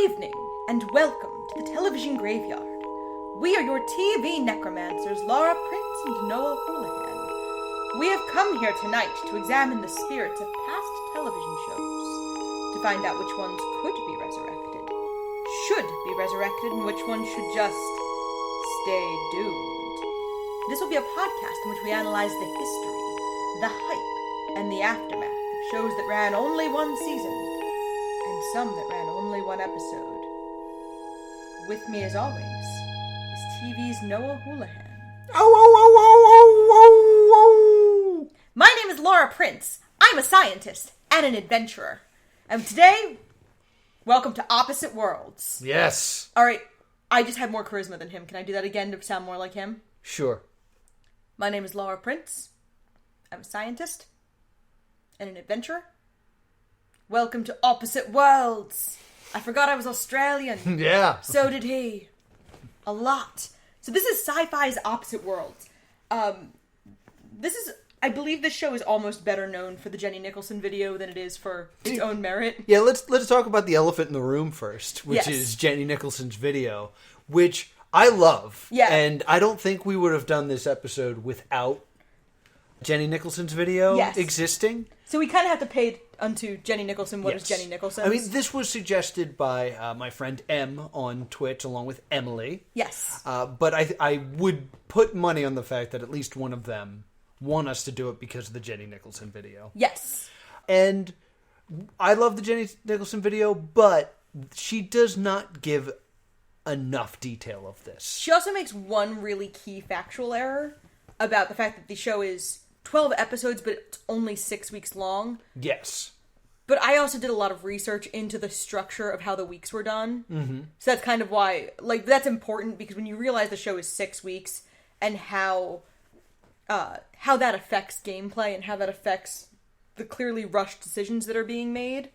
evening, and welcome to the television graveyard. We are your TV necromancers, Laura, Prince and Noah Houlihan. We have come here tonight to examine the spirits of past television shows, to find out which ones could be resurrected, should be resurrected, and which ones should just stay doomed. This will be a podcast in which we analyze the history, the hype, and the aftermath of shows that ran only one season, and some that ran only one episode. With me, as always, is TV's Noah Houlihan. My name is Laura Prince. I'm a scientist and an adventurer. And today, welcome to Opposite Worlds. Yes. Alright, I just have more charisma than him. Can I do that again to sound more like him? Sure. My name is Laura Prince. I'm a scientist and an adventurer. Welcome to Opposite Worlds. I forgot I was Australian. Yeah. So did he. A lot. So this is Syfy's Opposite Worlds. I believe this show is almost better known for the Jenny Nicholson video than it is for its own merit. Yeah, let's talk about the elephant in the room first, which Yes. is Jenny Nicholson's video, which I love. Yeah. And I don't think we would have done this episode without Jenny Nicholson's video existing. So we kind of have to pay unto Jenny Nicholson what is Jenny Nicholson. I mean, this was suggested by my friend M on Twitch, along with Emily. Yes. But I would put money on the fact that at least one of them want us to do it because of the Jenny Nicholson video. Yes. And I love the Jenny Nicholson video, but she does not give enough detail of this. She also makes one really key factual error about the fact that the show is 12 episodes, but it's only 6 weeks long. Yes. But I also did a lot of research into the structure of how the weeks were done. Mm-hmm. So that's kind of why, that's important, because when you realize the show is 6 weeks, and how that affects gameplay, and how that affects the clearly rushed decisions that are being made,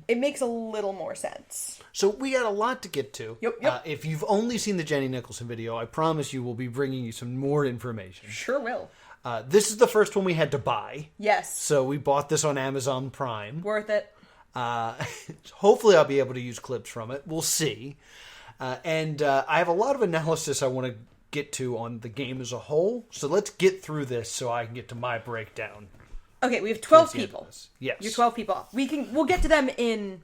it makes a little more sense. So we got a lot to get to. Yep. If you've only seen the Jenny Nicholson video, I promise you we'll be bringing you some more information. Sure will. This is the first one we had to buy. Yes. So we bought this on Amazon Prime. Worth it. Hopefully I'll be able to use clips from it. We'll see. And I have a lot of analysis I want to get to on the game as a whole. So let's get through this so I can get to my breakdown. Okay, we have 12 people. Yes. You're 12 people. We'll get to them in...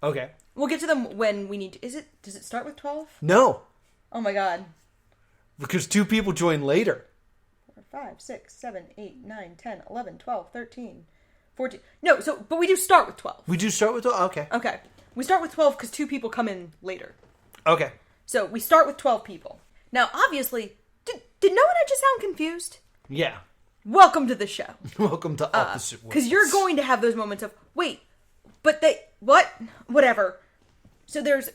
Okay. We'll get to them when we need to... Does it start with 12? No. Oh my god. Because 2 people join later. 5, 6, 7, 8, 9, 10, 11, 12, 13, 14. No, but we do start with 12. We do start with 12? Okay. Okay. We start with 12 because 2 people come in later. Okay. So we start with 12 people. Now, obviously, did no one just sound confused? Yeah. Welcome to the show. Welcome to Opposite Worlds. Because you're going to have those moments of, wait, but they, what? Whatever. So there's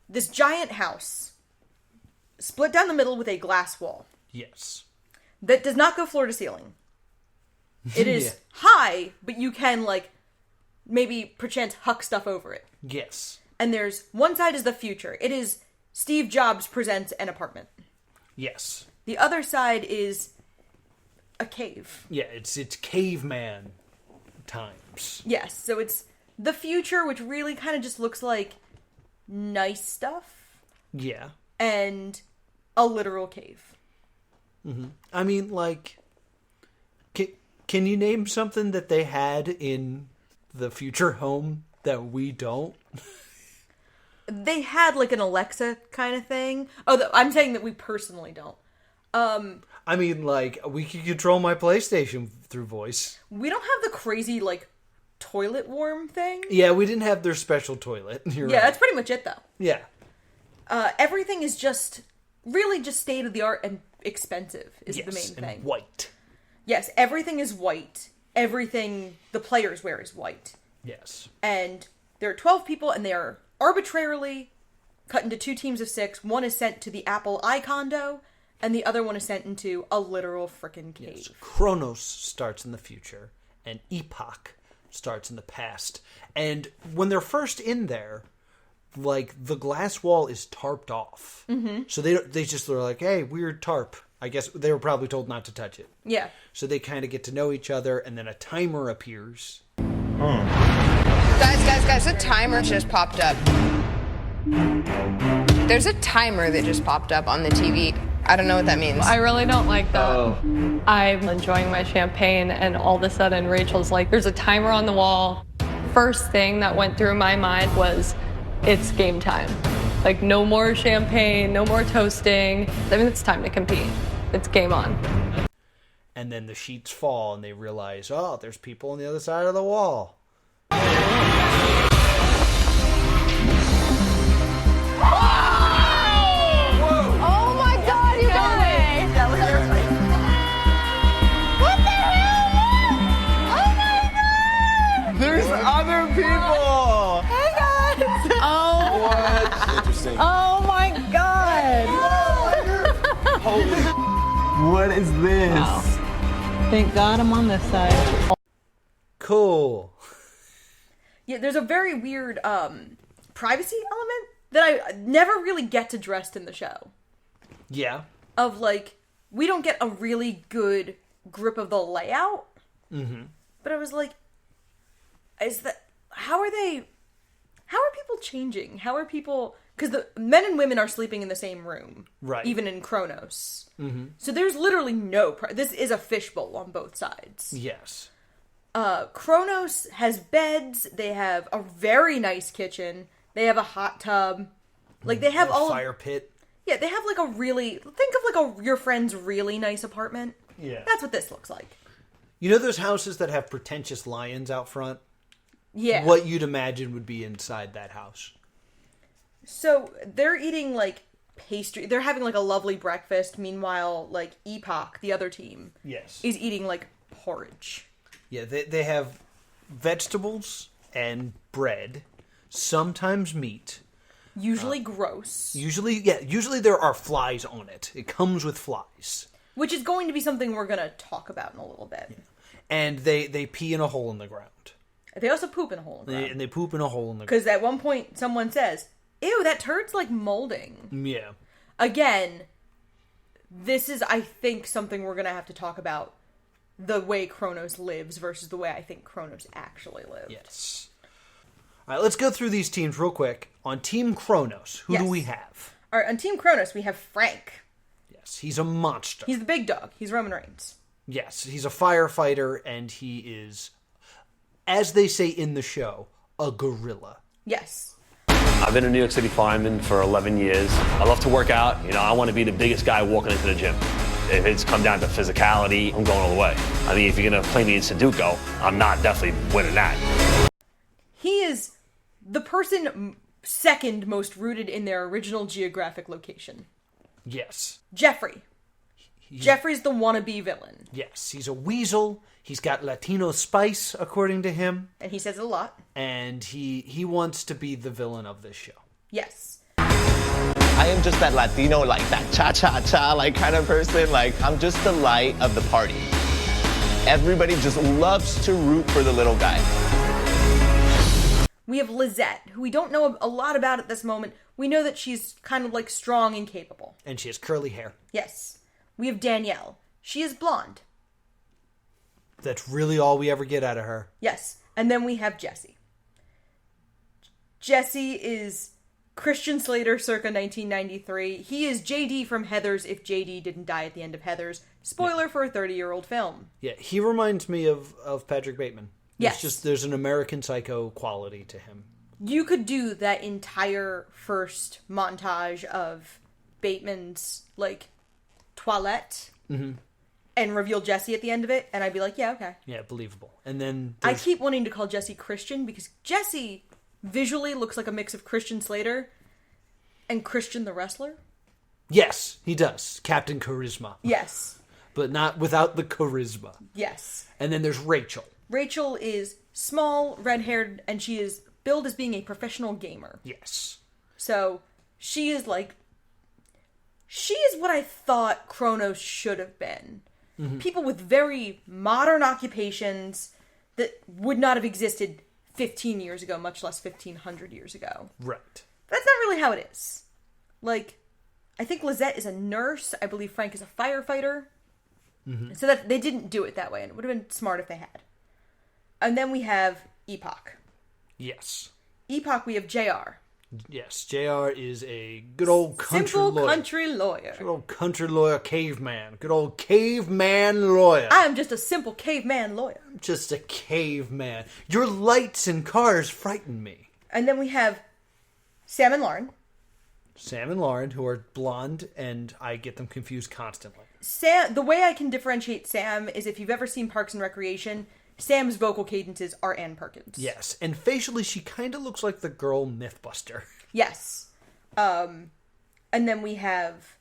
this giant house, split down the middle with a glass wall. Yes. That does not go floor to ceiling. It is high, but you can, maybe perchance huck stuff over it. Yes. And there's one side is the future. It is Steve Jobs presents an apartment. Yes. The other side is a cave. Yeah, it's caveman times. Yes, so it's the future, which really kind of just looks like nice stuff. Yeah. And a literal cave. Mm-hmm. I mean, can you name something that they had in the future home that we don't? They had, an Alexa kind of thing. Oh, I'm saying that we personally don't. I mean, we can control my PlayStation through voice. We don't have the crazy, toilet warm thing. Yeah, we didn't have their special toilet. You're right. That's pretty much it, though. Yeah. Everything is just state-of-the-art and expensive is the main thing. And white. Yes, everything is white. Everything the players wear is white. Yes. And there are 12 people, and they are arbitrarily cut into 2 teams of 6. One is sent to the Apple iCondo, and the other one is sent into a literal frickin' cave. Yes. Chronos starts in the future, and Epoch starts in the past. And when they're first in there, the glass wall is tarped off. Mm-hmm. So they just are like, hey, weird tarp. I guess they were probably told not to touch it. Yeah. So they kind of get to know each other, and then a timer appears. Guys, a timer just popped up. There's a timer that just popped up on the TV. I don't know what that means. I really don't like that. I'm enjoying my champagne, and all of a sudden Rachel's like, there's a timer on the wall. First thing that went through my mind was, it's game time. Like, no more champagne, no more toasting. I mean, it's time to compete. It's game on. And then the sheets fall and they realize, oh, there's people on the other side of the wall. Other people! Hey guys! Oh! What? Interesting. Oh my god! Holy. What is this? Wow. Thank God I'm on this side. Cool. Yeah, there's a very weird privacy element that I never really get addressed in the show. Yeah. Of, like, we don't get a really good grip of the layout. Mm-hmm. But I was like, how are people changing? How are people, because the men and women are sleeping in the same room. Right. Even in Kronos. Mm-hmm. So there's literally this is a fishbowl on both sides. Yes. Kronos has beds, they have a very nice kitchen, they have a hot tub, like they have all fire pit. Yeah, they have like think of like your friend's really nice apartment. Yeah. That's what this looks like. You know those houses that have pretentious lions out front? Yeah. What you'd imagine would be inside that house. So they're eating like pastry. They're having like a lovely breakfast. Meanwhile, like Epoch, the other team, yes, is eating like porridge. Yeah, they have vegetables and bread, sometimes meat. Usually gross. Usually there are flies on it. It comes with flies. Which is going to be something we're going to talk about in a little bit. Yeah. And they pee in a hole in the ground. They also poop in a hole in the ground. And they poop in a hole in the ground. Because at one point, someone says, ew, that turd's like molding. Yeah. Again, this is, I think, something we're going to have to talk about. The way Kronos lives versus the way I think Kronos actually lived. Yes. All right, let's go through these teams real quick. On Team Kronos, who do we have? All right, on Team Kronos, we have Frank. Yes, he's a monster. He's the big dog. He's Roman Reigns. Yes, he's a firefighter, and he is, as they say in the show, a gorilla. Yes. I've been a New York City fireman for 11 years. I love to work out. You know, I want to be the biggest guy walking into the gym. If it's come down to physicality, I'm going all the way. I mean, if you're going to play me in Sudoku, I'm not definitely winning that. He is the person second most rooted in their original geographic location. Yes. Jeffrey. Jeffrey's the wannabe villain. Yes, he's a weasel. He's got Latino spice, according to him. And he says it a lot. And he wants to be the villain of this show. Yes. I am just that Latino, like that cha-cha-cha, like kind of person. Like, I'm just the light of the party. Everybody just loves to root for the little guy. We have Lizette, who we don't know a lot about at this moment. We know that she's kind of like strong and capable. And she has curly hair. Yes. We have Danielle. She is blonde. That's really all we ever get out of her. Yes. And then we have Jesse. Jesse is Christian Slater circa 1993. He is JD from Heathers if JD didn't die at the end of Heathers. Spoiler for a 30-year-old film. Yeah, he reminds me of Patrick Bateman. Yes. There's an American Psycho quality to him. You could do that entire first montage of Bateman's, like, toilette and reveal Jesse at the end of it, and I'd be like, yeah, okay. Yeah, believable. And then I keep wanting to call Jesse Christian because Jesse visually looks like a mix of Christian Slater and Christian the wrestler. Yes, he does. Captain Charisma. Yes. But not without the charisma. Yes. And then there's Rachel. Rachel is small, red-haired, and she is billed as being a professional gamer. Yes. So, she is what I thought Kronos should have been. Mm-hmm. People with very modern occupations that would not have existed 15 years ago, much less 1,500 years ago. Right. That's not really how it is. Like, I think Lizette is a nurse. I believe Frank is a firefighter. Mm-hmm. So that they didn't do it that way, and it would have been smart if they had. And then we have Epoch. Yes. Epoch, we have JR. Yes, JR is a good old country Simple lawyer. country lawyer. Good old country lawyer caveman. Good old caveman lawyer. I'm just a simple caveman lawyer. Just a caveman. Your lights and cars frighten me. And then we have Sam and Lauren. Sam and Lauren, who are blonde, and I get them confused constantly. Sam, the way I can differentiate Sam is if you've ever seen Parks and Recreation, Sam's vocal cadences are Ann Perkins. Yes, and facially she kind of looks like the girl Mythbuster. Yes. And then we have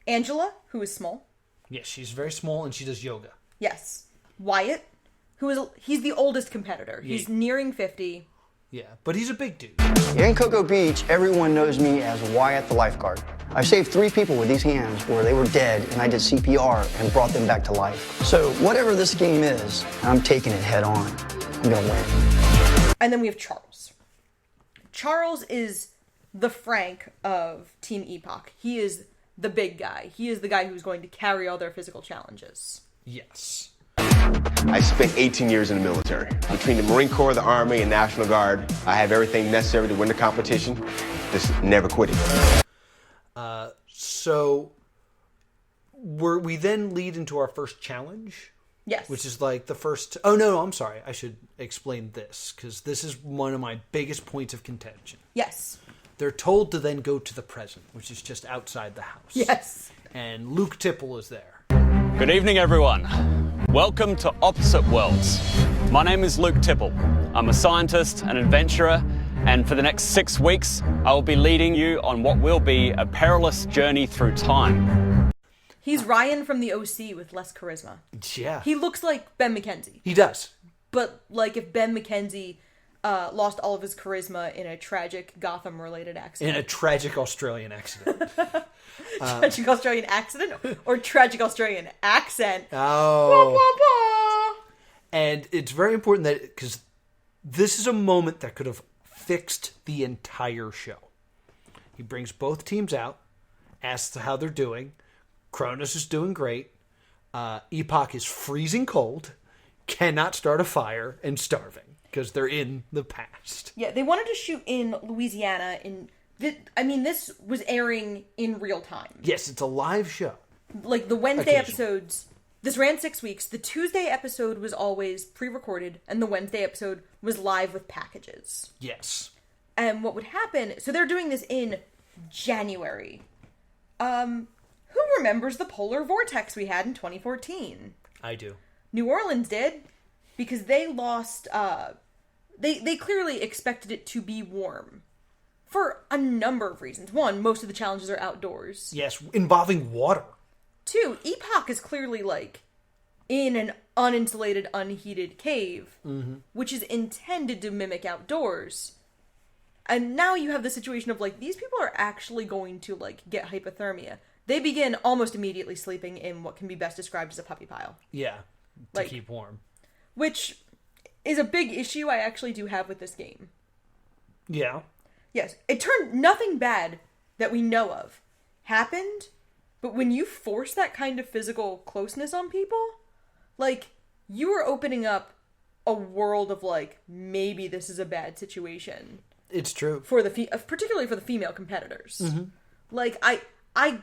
Angela, who is small. Yes, she's very small and she does yoga. Yes. Wyatt, he's the oldest competitor. He's nearing 50. Yeah, but he's a big dude. In Cocoa Beach, everyone knows me as Wyatt the lifeguard. I saved 3 people with these hands where they were dead, and I did CPR and brought them back to life. So whatever this game is, I'm taking it head on. I'm gonna win. And then we have Charles. Charles is the Frank of Team Epoch. He is the big guy. He is the guy who's going to carry all their physical challenges. Yes. I spent 18 years in the military. Between the Marine Corps, the Army, and National Guard, I have everything necessary to win the competition. Just never quitting. So we then lead into our first challenge. Yes. Which is like the first... Oh, no, I'm sorry. I should explain this, because this is one of my biggest points of contention. Yes. They're told to then go to the present, which is just outside the house. Yes. And Luke Tipple is there. Good evening, everyone. Welcome to Opposite Worlds. My name is Luke Tipple. I'm a scientist, an adventurer, and for the next 6 weeks, I will be leading you on what will be a perilous journey through time. He's Ryan from the OC with less charisma. Yeah. He looks like Ben McKenzie. He does. But like if Ben McKenzie lost all of his charisma in a tragic Gotham-related accident. In a tragic Australian accident. Tragic Australian accident or tragic Australian accent. Oh. Wah, wah, wah. And it's very important that, because this is a moment that could have fixed the entire show. He brings both teams out, asks how they're doing. Cronus is doing great. Epoch is freezing cold, cannot start a fire, and starving because they're in the past. Yeah, they wanted to shoot in Louisiana. This was airing in real time. Yes, it's a live show. Like the Wednesday episodes, this ran 6 weeks. The Tuesday episode was always pre-recorded, and the Wednesday episode was live with packages. Yes. And what would happen, so they're doing this in January. Who remembers the polar vortex we had in 2014? I do. New Orleans did, because they lost, they clearly expected it to be warm. For a number of reasons. One, most of the challenges are outdoors. Yes, involving water. 2, Epoch is clearly, like, in an uninsulated, unheated cave, which is intended to mimic outdoors. And now you have the situation of, like, these people are actually going to, like, get hypothermia. They begin almost immediately sleeping in what can be best described as a puppy pile. Yeah, to like, keep warm. Which is a big issue I actually do have with this game. Yeah. Yes, it turned nothing bad that we know of happened, but when you force that kind of physical closeness on people, like, you are opening up a world of, like, maybe this is a bad situation. It's true. For particularly for the female competitors. Mm-hmm. Like,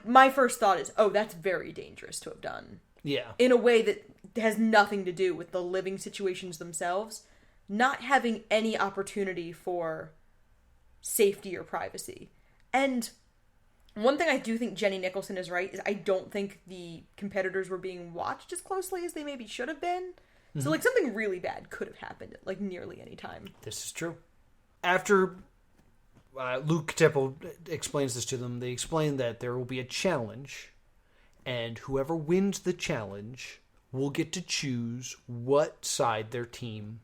my first thought is, oh, that's very dangerous to have done. Yeah. In a way that has nothing to do with the living situations themselves, not having any opportunity for safety or privacy. And one thing I do think Jenny Nicholson is right is I don't think the competitors were being watched as closely as they maybe should have been. Mm-hmm. So, like, something really bad could have happened at, like, nearly any time. This is true. After Luke Tipple explains this to them, they explain that there will be a challenge, and whoever wins the challenge will get to choose what side their team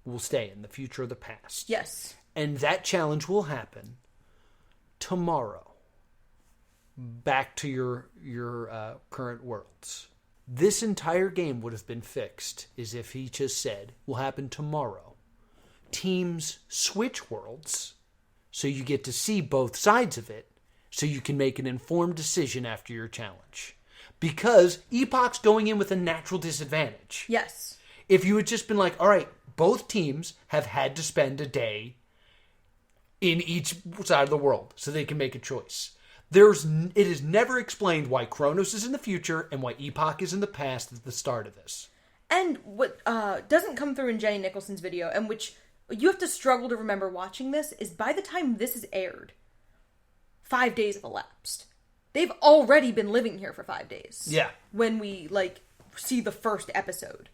will stay in, the future or the past. Yes. And that challenge will happen tomorrow. Back to your current worlds. This entire game would have been fixed as if he just said, will happen tomorrow. Teams switch worlds, so you get to see both sides of it, so you can make an informed decision after your challenge. Because Epoch's going in with a natural disadvantage. Yes. If you had just been like, all right, both teams have had to spend a day in each side of the world so they can make a choice. It is never explained why Kronos is in the future and why Epoch is in the past at the start of this. And what doesn't come through in Jenny Nicholson's video, and which you have to struggle to remember watching this, is by the time this is aired, 5 days have elapsed. They've already been living here for 5 days. Yeah. When we, like, see the first episode.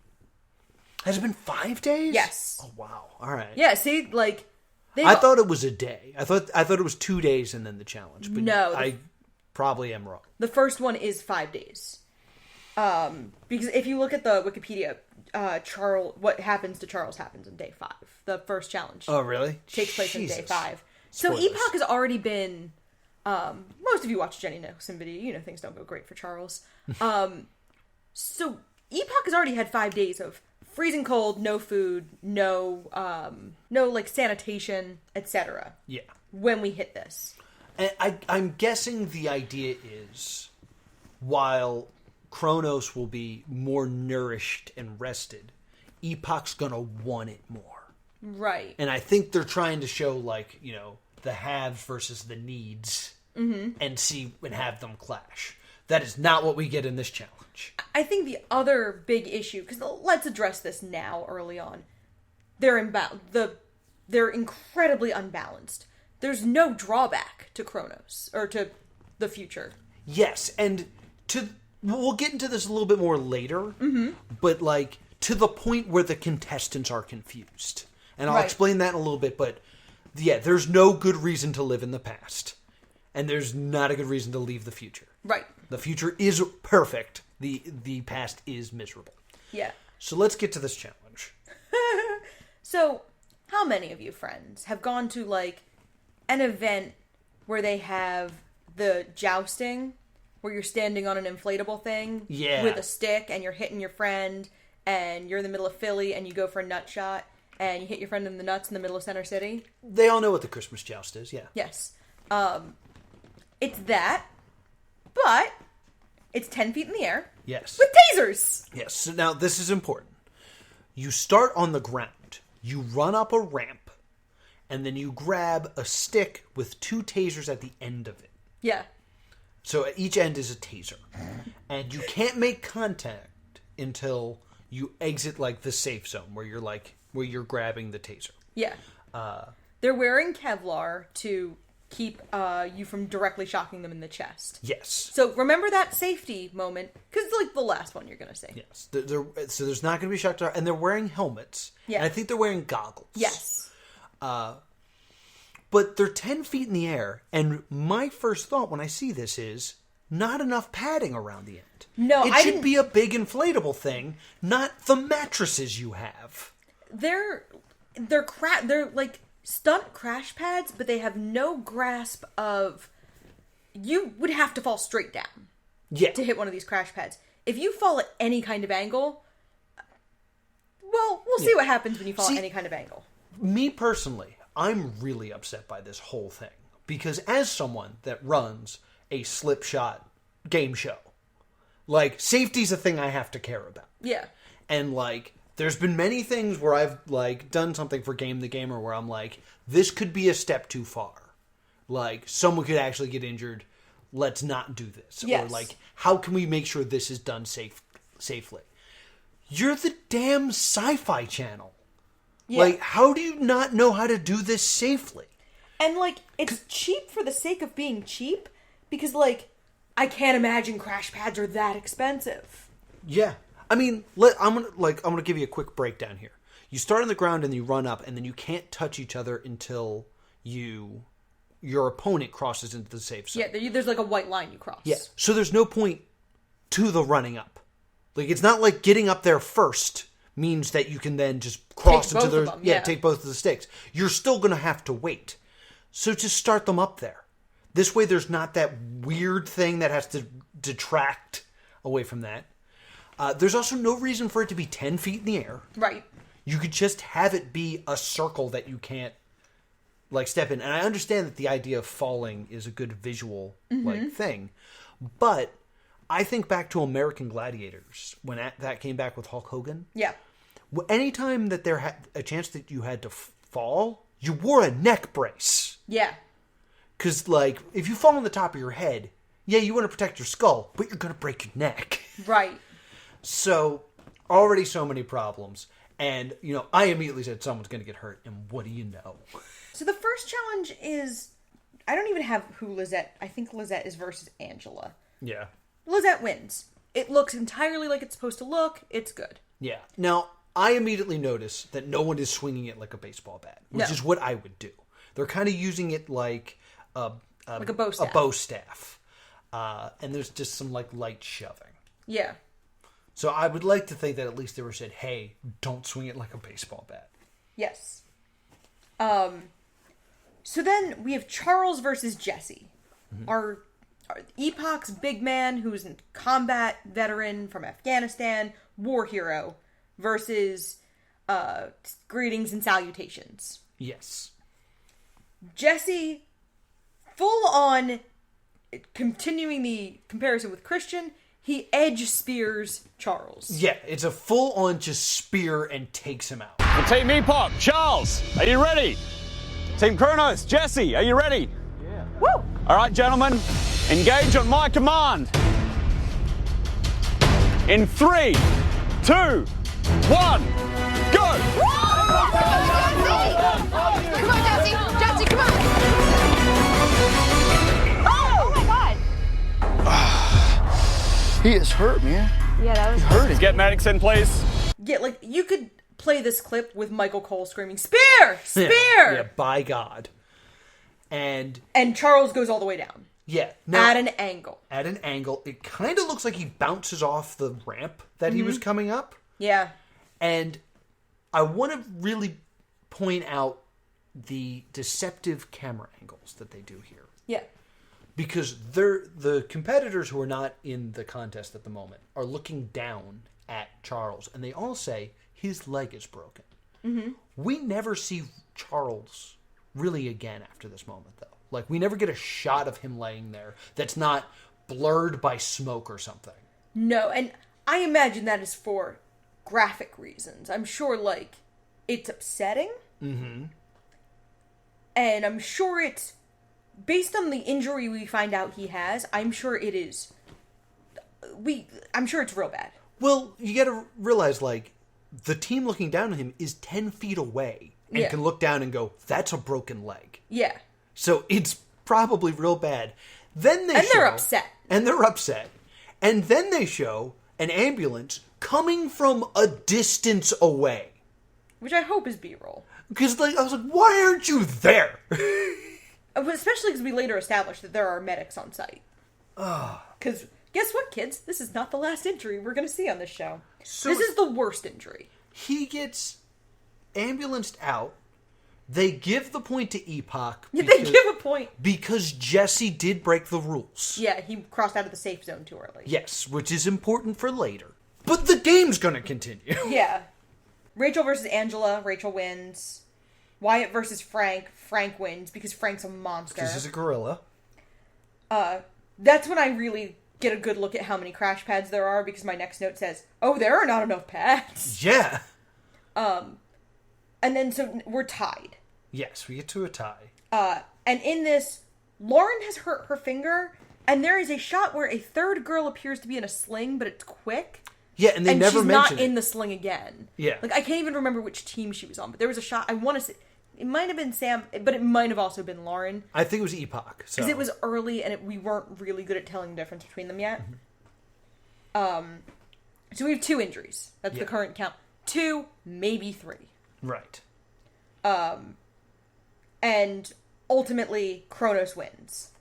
Has it been 5 days? Yes. Oh, wow. All right. Yeah, see, like... I thought it was a day. I thought it was 2 days and then the challenge. But no. I probably am wrong. The first one is 5 days. Because if you look at the Wikipedia, what happens to Charles happens on day 5. The first challenge. Oh, really? Takes place on day 5. Spoilers. So Epoch has already been... most of you watch Jenny Nicholson video, you know things don't go great for Charles. So Epoch has already had 5 days of freezing cold, no food, no like sanitation, etc. Yeah. When we hit this. And I'm guessing the idea is, while Kronos will be more nourished and rested, Epoch's gonna want it more. Right. And I think they're trying to show, like, you know, the haves versus the needs, and have them clash. That is not what we get in this challenge. I think the other big issue, because let's address this now early on, they're incredibly unbalanced. There's no drawback to Kronos, or to the future. Yes, and we'll get into this a little bit more later, but, like, to the point where the contestants are confused. And I'll explain that in a little bit, but yeah, there's no good reason to live in the past. And there's not a good reason to leave the future. Right. The future is perfect. The past is miserable. Yeah. So let's get to this challenge. So, how many of you friends have gone to, like, an event where they have the jousting, where you're standing on an inflatable thing with a stick and you're hitting your friend and you're in the middle of Philly and you go for a nut shot and you hit your friend in the nuts in the middle of Center City? They all know what the Christmas joust is, yeah. Yes. It's that, but it's 10 feet in the air. Yes. With tasers! Yes. So now, this is important. You start on the ground. You run up a ramp, and then you grab a stick with 2 tasers at the end of it. Yeah. So at each end is a taser. And you can't make contact until you exit, like, the safe zone, where you're grabbing the taser. Yeah. They're wearing Kevlar to keep you from directly shocking them in the chest. Yes. So remember that safety moment, because it's like the last one you're going to see. Yes. So there's not going to be shock, and they're wearing helmets. Yeah. And I think they're wearing goggles. Yes. But they're 10 feet in the air, and my first thought when I see this is, not enough padding around the end. No, it should be a big inflatable thing, not the mattresses you have. They're like stunt crash pads, but they have no grasp of... You would have to fall straight down to hit one of these crash pads. If you fall at any kind of angle, well, we'll see what happens when you fall at any kind of angle. Me personally, I'm really upset by this whole thing. Because as someone that runs a slip shot game show, like, safety's a thing I have to care about. Yeah. And, like, there's been many things where I've, like, done something for Game the Gamer where I'm like, this could be a step too far. Like, someone could actually get injured. Let's not do this. Yes. Or, like, how can we make sure this is done safely? You're the damn Syfy channel. Yeah. Like, how do you not know how to do this safely? And, like, it's cheap for the sake of being cheap. Because, like, I can't imagine crash pads are that expensive. Yeah. I mean, I'm gonna give you a quick breakdown here. You start on the ground and you run up, and then you can't touch each other until your opponent crosses into the safe zone. Yeah, there's like a white line you cross. Yeah, so there's no point to the running up. Like, it's not like getting up there first means that you can then just cross into the... Yeah, take both of the sticks. You're still going to have to wait. So just start them up there. This way there's not that weird thing that has to detract away from that. There's also no reason for it to be 10 feet in the air. Right. You could just have it be a circle that you can't, like, step in. And I understand that the idea of falling is a good visual like thing. But I think back to American Gladiators, when that came back with Hulk Hogan. Yeah. Anytime that there had a chance that you had to fall, you wore a neck brace. Yeah. Because, like, if you fall on the top of your head, yeah, you want to protect your skull, but you're going to break your neck. Right. So, already so many problems. And, you know, I immediately said someone's going to get hurt, and what do you know? So the first challenge is, I don't even have who Lizette, I think Lizette is versus Angela. Yeah. Lizette wins. It looks entirely like it's supposed to look. It's good. Yeah. Now, I immediately notice that no one is swinging it like a baseball bat, which is what I would do. They're kind of using it like a bow staff. A bow staff. And there's just some, like, light shoving. Yeah. So I would like to think that at least they were said, hey, don't swing it like a baseball bat. Yes. So then we have Charles versus Jesse. Mm-hmm. Our Epoch's big man, who's a combat veteran from Afghanistan, war hero, versus Greetings and Salutations. Yes. Jesse, full on, continuing the comparison with Christian, he edge spears Charles. Yeah, it's a full-on just spear and takes him out. For Team Epoch, Charles, are you ready? Team Kronos, Jesse, are you ready? Yeah. Woo! All right, gentlemen, engage on my command. In 3, 2, 1, go! Come on, Jesse! Jesse, come on! Oh my God! He is hurt, man. Yeah, that was hurting. Get medics in, please. Yeah, like, you could play this clip with Michael Cole screaming, "Spear! Spear!" Yeah, by God. And Charles goes all the way down. Yeah. Now, at an angle. At an angle. It kind of looks like he bounces off the ramp that he was coming up. Yeah. And I want to really point out the deceptive camera angles that they do here. Yeah. Because the competitors who are not in the contest at the moment are looking down at Charles, and they all say his leg is broken. Mm-hmm. We never see Charles really again after this moment, though. Like, we never get a shot of him laying there that's not blurred by smoke or something. No, and I imagine that is for graphic reasons. I'm sure, like, it's upsetting. Mm-hmm. And I'm sure it's, based on the injury we find out he has, I'm sure it is, I'm sure it's real bad. Well, you gotta realize, like, the team looking down at him is 10 feet away and can look down and go, that's a broken leg. Yeah. So it's probably real bad. Then they're upset. And they're upset. And then they show an ambulance coming from a distance away. Which I hope is B-roll. Because, like, I was like, why aren't you there? Especially because we later established that there are medics on site. Because guess what, kids? This is not the last injury we're going to see on this show. So this is the worst injury. He gets ambulanced out. They give the point to Epoch. Yeah, they give a point. Because Jesse did break the rules. Yeah, he crossed out of the safe zone too early. Yes, which is important for later. But the game's going to continue. Yeah. Rachel versus Angela. Rachel wins. Wyatt versus Frank. Frank wins because Frank's a monster. Because he's a gorilla. That's when I really get a good look at how many crash pads there are, because my next note says, oh, there are not enough pads. Yeah. And then so we're tied. Yes, we get to a tie. And in this, Lauren has hurt her finger, and there is a shot where a third girl appears to be in a sling, but it's quick. Yeah, and they never mention it. And she's not in the sling again. Yeah. Like, I can't even remember which team she was on, but there was a shot, I want to say, it might have been Sam, but it might have also been Lauren. I think it was Epoch. Because it was early, and we weren't really good at telling the difference between them yet. Mm-hmm. So we have 2 injuries. That's the current count. 2, maybe 3. Right. And ultimately, Kronos wins.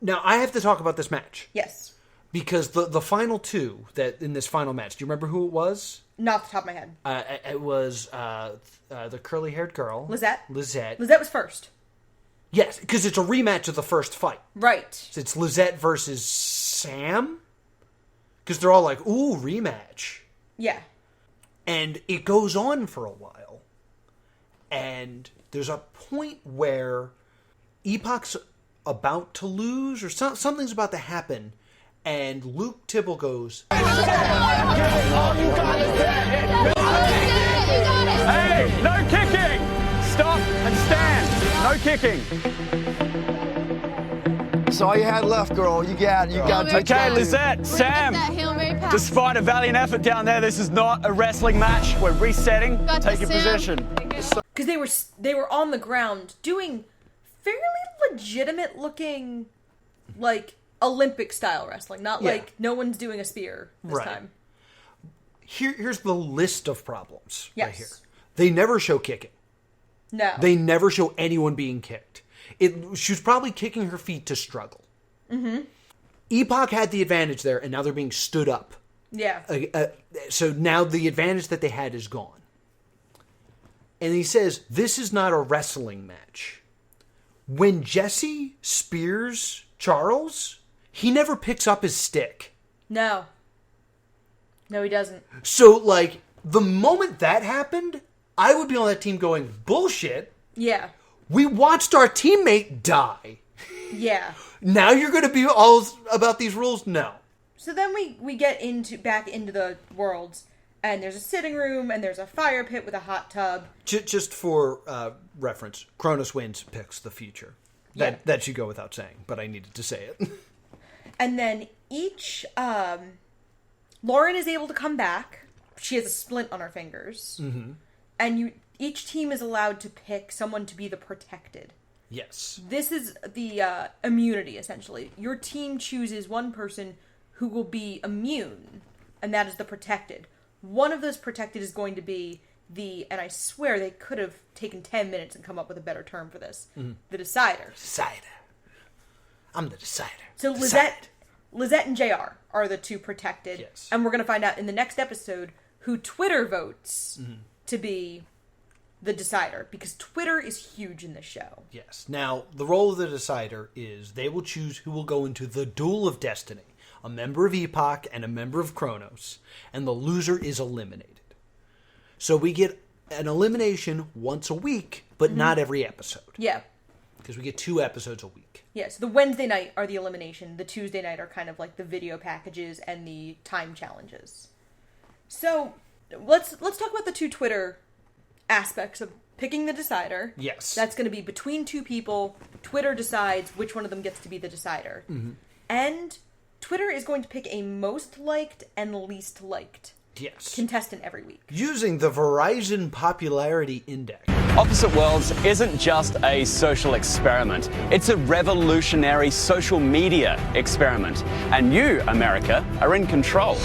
Now, I have to talk about this match. Yes. Because the final 2 that in this final match, do you remember who it was? Not off the top of my head. It was the curly-haired girl. Lizette. Lizette was first. Yes, because it's a rematch of the first fight. Right. So it's Lizette versus Sam? Because they're all like, ooh, rematch. Yeah. And it goes on for a while. And there's a point where Epoch's about to lose, or something's about to happen. And Luke Tibble goes, Hey, no kicking! Stop and stand! No kicking! That's all you had left, girl. You got it. Okay, Lizette, Sam, despite a valiant effort down there, this is not a wrestling match. We're resetting. Take your position. Because they were on the ground doing fairly legitimate looking, like, Olympic style wrestling, not like no one's doing a spear this time. Here's the list of problems right here. They never show kicking. No. They never show anyone being kicked. She was probably kicking her feet to struggle. Mm-hmm. Epoch had the advantage there, and now they're being stood up. Yeah. So now the advantage that they had is gone. And he says, this is not a wrestling match. When Jesse spears Charles, he never picks up his stick. No. No, he doesn't. So, like, the moment that happened, I would be on that team going, bullshit. Yeah. We watched our teammate die. Yeah. Now you're going to be all about these rules? No. So then we get back into the worlds, and there's a sitting room, and there's a fire pit with a hot tub. Just for reference, Kronos wins picks the future. That should go without saying, but I needed to say it. And then each... Lauren is able to come back. She has a splint on her fingers. Mm-hmm. And each team is allowed to pick someone to be the protected. Yes. This is the immunity, essentially. Your team chooses one person who will be immune, and that is the protected. One of those protected is going to be and I swear they could have taken 10 minutes and come up with a better term for this, the decider. Decider. I'm the decider. So Lizette and JR are the two protected. Yes. And we're going to find out in the next episode who Twitter votes to be the decider, because Twitter is huge in this show. Yes. Now, the role of the decider is they will choose who will go into the Duel of Destiny, a member of Epoch and a member of Kronos, and the loser is eliminated. So we get an elimination once a week, but not every episode. Yeah. Because we get 2 episodes a week. Yeah, so the Wednesday night are the elimination. The Tuesday night are kind of like the video packages and the time challenges. So let's talk about the 2 Twitter aspects of picking the decider. Yes. That's going to be between 2 people. Twitter decides which one of them gets to be the decider. Mm-hmm. And Twitter is going to pick a most liked and least liked contestant every week. Using the Verizon Popularity Index. Opposite Worlds isn't just a social experiment. It's a revolutionary social media experiment. And you, America, are in control.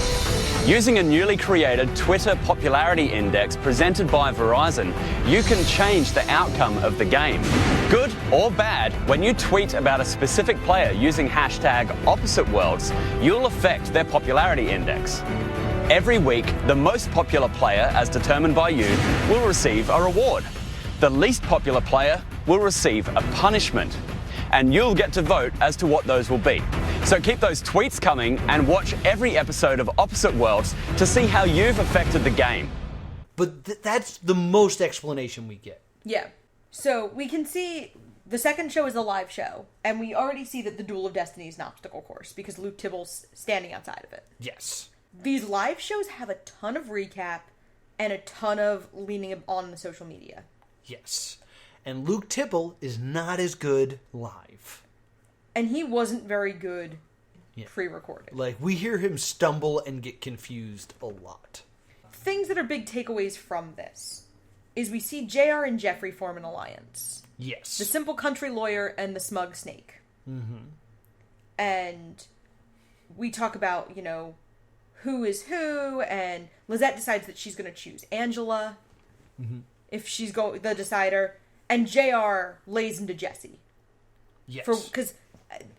Using a newly created Twitter Popularity Index presented by Verizon, you can change the outcome of the game. Good or bad, when you tweet about a specific player using hashtag Opposite Worlds, you'll affect their popularity index. Every week, the most popular player, as determined by you, will receive a reward. The least popular player will receive a punishment. And you'll get to vote as to what those will be. So keep those tweets coming and watch every episode of Opposite Worlds to see how you've affected the game. But that's the most explanation we get. Yeah. So we can see the second show is a live show, and we already see that the Duel of Destiny is an obstacle course because Luke Tibble's standing outside of it. Yes. These live shows have a ton of recap and a ton of leaning on the social media. Yes. And Luke Tibble is not as good live. And he wasn't very good pre-recorded. Like, we hear him stumble and get confused a lot. Things that are big takeaways from this is we see JR and Jeffrey form an alliance. Yes. The simple country lawyer and the smug snake. Mm-hmm. And we talk about, who is who, and Lizette decides that she's going to choose Angela if she's the decider, and JR lays into Jesse. Yes. Because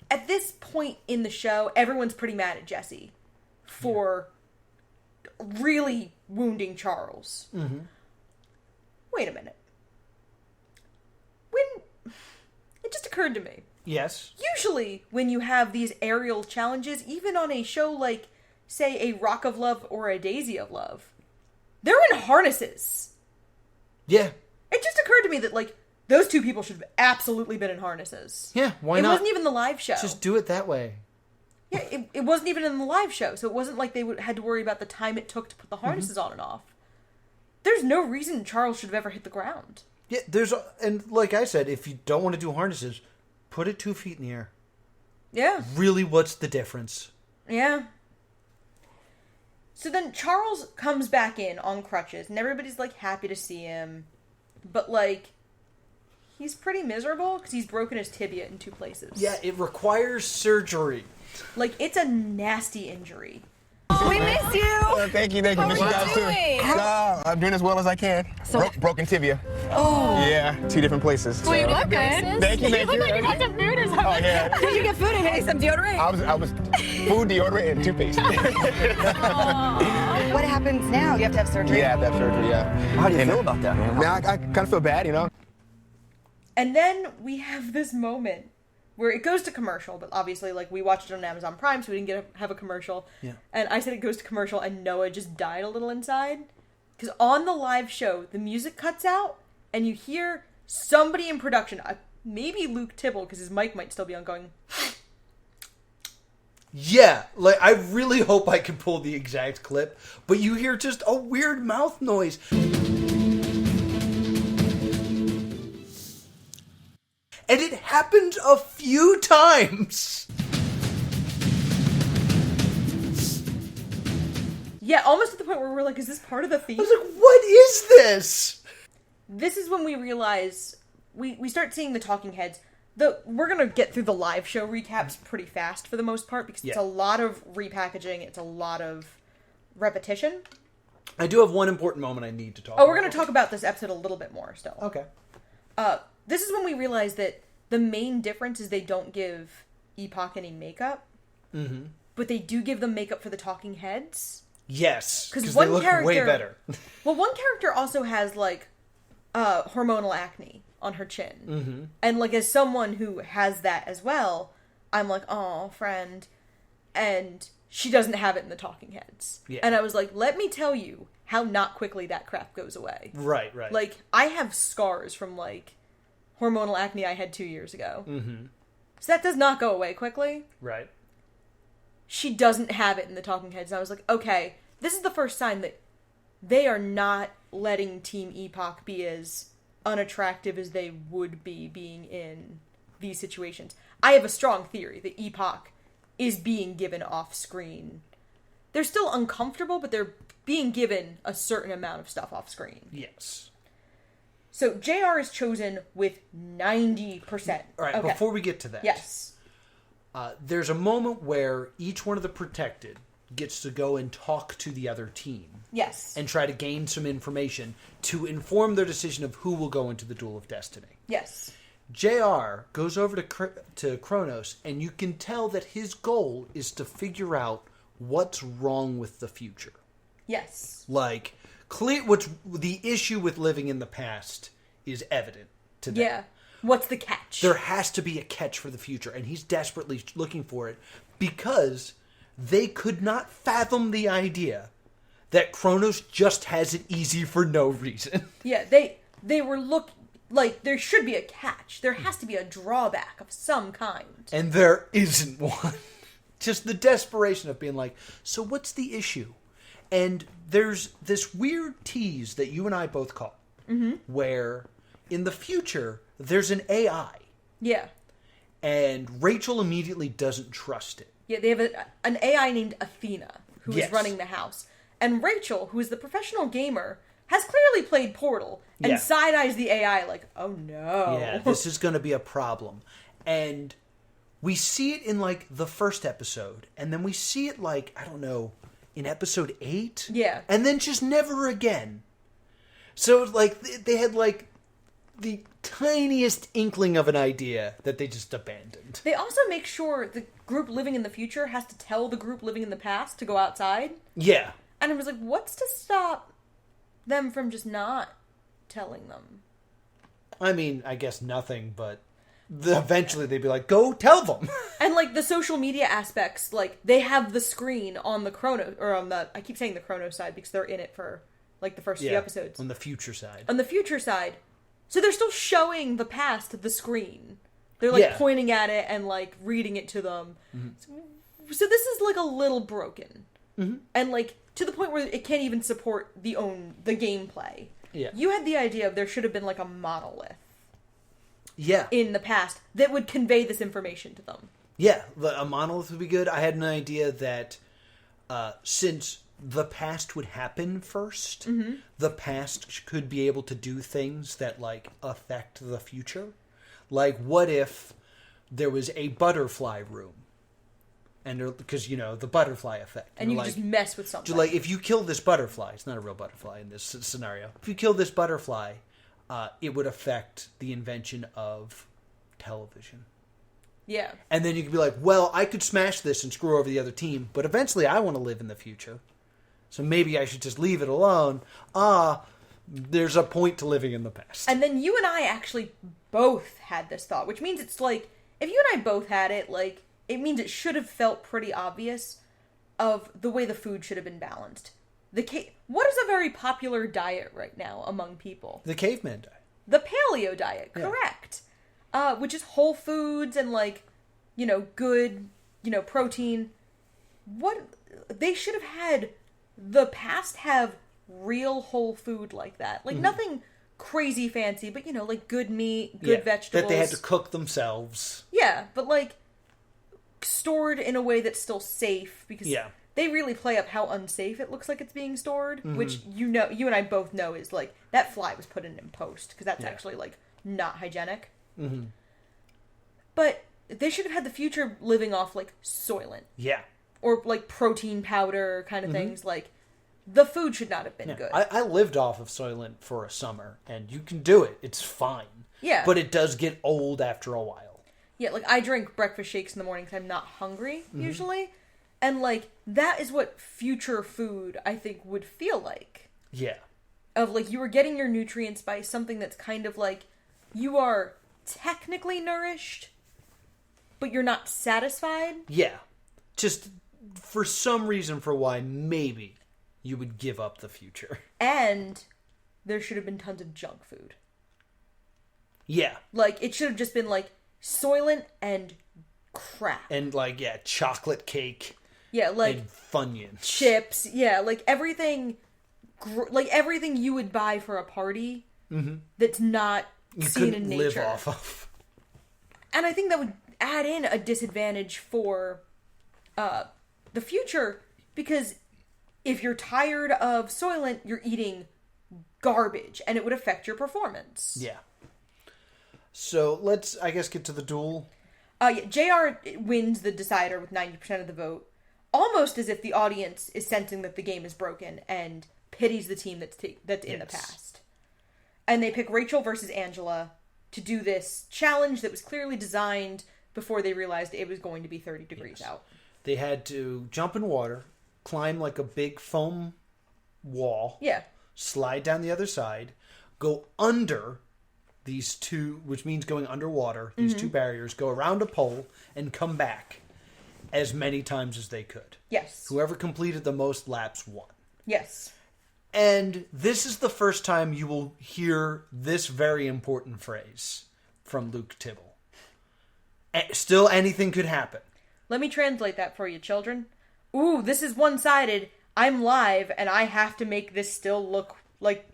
at this point in the show, everyone's pretty mad at Jesse for really wounding Charles. Mm-hmm. Wait a minute. It just occurred to me. Yes. Usually, when you have these aerial challenges, even on a show like, say, a Rock of Love or a Daisy of Love, they're in harnesses. Yeah. It just occurred to me that, those 2 people should have absolutely been in harnesses. Yeah, why not? It wasn't even the live show. Just do it that way. Yeah, it wasn't even in the live show, so it wasn't like they had to worry about the time it took to put the harnesses on and off. There's no reason Charles should have ever hit the ground. Yeah, and like I said, if you don't want to do harnesses, put it 2 feet in the air. Yeah. Really, what's the difference? Yeah. So then Charles comes back in on crutches, and everybody's, like, happy to see him. But, like, he's pretty miserable because he's broken his tibia in 2 places. Yeah, it requires surgery. Like, it's a nasty injury. We miss you. Thank you. Miss you guys too. I'm doing as well as I can. Broken tibia. Oh. Yeah, 2 different places. Well, you look good. Thank you. You look like you got some food or something. Oh, yeah. Did you get food and maybe some deodorant? I was food, deodorant, and toothpaste. What happens now? You have to have surgery? Yeah, I have to have surgery, yeah. How do you feel about that, man? Man, I kind of feel bad, you know? And then we have this moment where it goes to commercial, but obviously, like, we watched it on Amazon Prime, so we didn't have a commercial. Yeah. And I said it goes to commercial, and Noah just died a little inside. Because on the live show, the music cuts out, and you hear somebody in production, maybe Luke Tibble, because his mic might still be on, going... Yeah, like, I really hope I can pull the exact clip, but you hear just a weird mouth noise. And it happened a few times. Yeah, almost to the point where we're like, is this part of the theme? I was like, what is this? This is when we realize, we start seeing the talking heads. We're going to get through the live show recaps pretty fast for the most part, because it's a lot of repackaging, it's a lot of repetition. I do have one important moment I need to talk about. Oh, we're going to talk about this episode a little bit more still. Okay. This is when we realize that the main difference is they don't give Epoch any makeup, but they do give them makeup for the talking heads. Yes, because they look way better. Well, one character also has, like, hormonal acne on her chin. And, like, as someone who has that as well, I'm like, oh, friend. And she doesn't have it in the talking heads. Yeah. And I was like, let me tell you how not quickly that crap goes away. Right. Like, I have scars from, like, hormonal acne I had 2 years ago. So that does not go away quickly. Right. She doesn't have it in the talking heads. And I was like, okay, this is the first sign that they are not letting Team Epoch be as unattractive as they would be being in these situations. I have a strong theory that Epoch is being given off-screen. They're still uncomfortable, but they're being given a certain amount of stuff off-screen. Yes. So JR is chosen with 90%. All right, before we get to that. Yes. There's a moment where each one of the protected gets to go and talk to the other team. Yes. And try to gain some information to inform their decision of who will go into the Duel of Destiny. Yes. JR goes over to Kronos, and you can tell that his goal is to figure out what's wrong with the future. Yes. Like, what's the issue with living in the past is evident to them. Yeah. What's the catch? There has to be a catch for the future, and he's desperately looking for it because they could not fathom the idea that Kronos just has it easy for no reason. Yeah, they were like, there should be a catch. There has to be a drawback of some kind. And there isn't one. Just the desperation of being like, so what's the issue? And there's this weird tease that you and I both caught, where in the future, there's an AI. Yeah. And Rachel immediately doesn't trust it. Yeah, they have an AI named Athena, who is Yes. running the house. And Rachel, who is the professional gamer, has clearly played Portal, and side-eyes the AI like, oh no. Yeah, this is going to be a problem. And we see it in, like, the first episode, and then we see it, like, I don't know, in episode 8? Yeah. And then just never again. So, like, they had, like, the tiniest inkling of an idea that they just abandoned. They also make sure the group living in the future has to tell the group living in the past to go outside. Yeah. And I was like, what's to stop them from just not telling them? I mean, I guess nothing, but eventually they'd be like, go tell them. And, like, the social media aspects, like, they have the screen on the Chrono, or on the, I keep saying the Chrono side because they're in it for, like, the first few episodes. On the future side. On the future side. So they're still showing the past at the screen. They're, like, pointing at it and, like, reading it to them. So this is, like, a little broken. And, like, to the point where it can't even support the gameplay. Yeah. You had the idea of there should have been, like, a monolith. in the past that would convey this information to them. Yeah, a monolith would be good. I had an idea that since the past would happen first, the past could be able to do things that, like, affect the future. Like, what if there was a butterfly room? And because, you know, the butterfly effect. And you just mess with something. Like, if you kill this butterfly, it's not a real butterfly in this scenario. If you kill this butterfly, it would affect the invention of television. Yeah. And then you could be like, well, I could smash this and screw over the other team, but eventually I want to live in the future. So maybe I should just leave it alone. There's a point to living in the past. And then you and I actually both had this thought, which means it's like, if you and I both had it, like, it means it should have felt pretty obvious of the way the food should have been balanced. What is a very popular diet right now among people? The caveman diet. The paleo diet, correct. Which is whole foods and, like, you know, good, you know, protein. What they should have had the past have real whole food like that. Like, nothing crazy fancy, but, you know, like good meat, good vegetables. That they had to cook themselves. Yeah, but, like, stored in a way that's still safe, because they really play up how unsafe it looks like it's being stored, which, you know, you and I both know is, like, that fly was put in post, because that's actually, like, not hygienic. But they should have had the future living off, like, Soylent. Yeah. Or, like, protein powder kind of things. Like, the food should not have been good. I lived off of Soylent for a summer, and you can do it. It's fine. Yeah. But it does get old after a while. Yeah, like, I drink breakfast shakes in the morning because I'm not hungry, usually. And, like, that is what future food, I think, would feel like. Yeah. Of, like, you are getting your nutrients by something that's kind of like, you are technically nourished, but you're not satisfied. Yeah. Just for some reason for why maybe you would give up the future. And there should have been tons of junk food. Yeah. Like, it should have just been, like, Soylent and crap. And, like, chocolate cake. Yeah, like... And Funyuns. Chips. Yeah, like, everything... Like, everything you would buy for a party that's not seen in nature. Live off of. And I think that would add in a disadvantage for the future, because if you're tired of Soylent, you're eating garbage, and it would affect your performance. Yeah. So let's, I guess, get to the duel. JR wins the decider with 90% of the vote, almost as if the audience is sensing that the game is broken and pities the team that's in the past. And they pick Rachel versus Angela to do this challenge that was clearly designed before they realized it was going to be 30 degrees out. They had to jump in water, climb like a big foam wall, slide down the other side, go under these two, which means going underwater, these two barriers, go around a pole, and come back as many times as they could. Yes. Whoever completed the most laps won. Yes. And this is the first time you will hear this very important phrase from Luke Tibble. Still, anything could happen. Let me translate that for you, children. Ooh, this is one-sided. I'm live, and I have to make this still look like,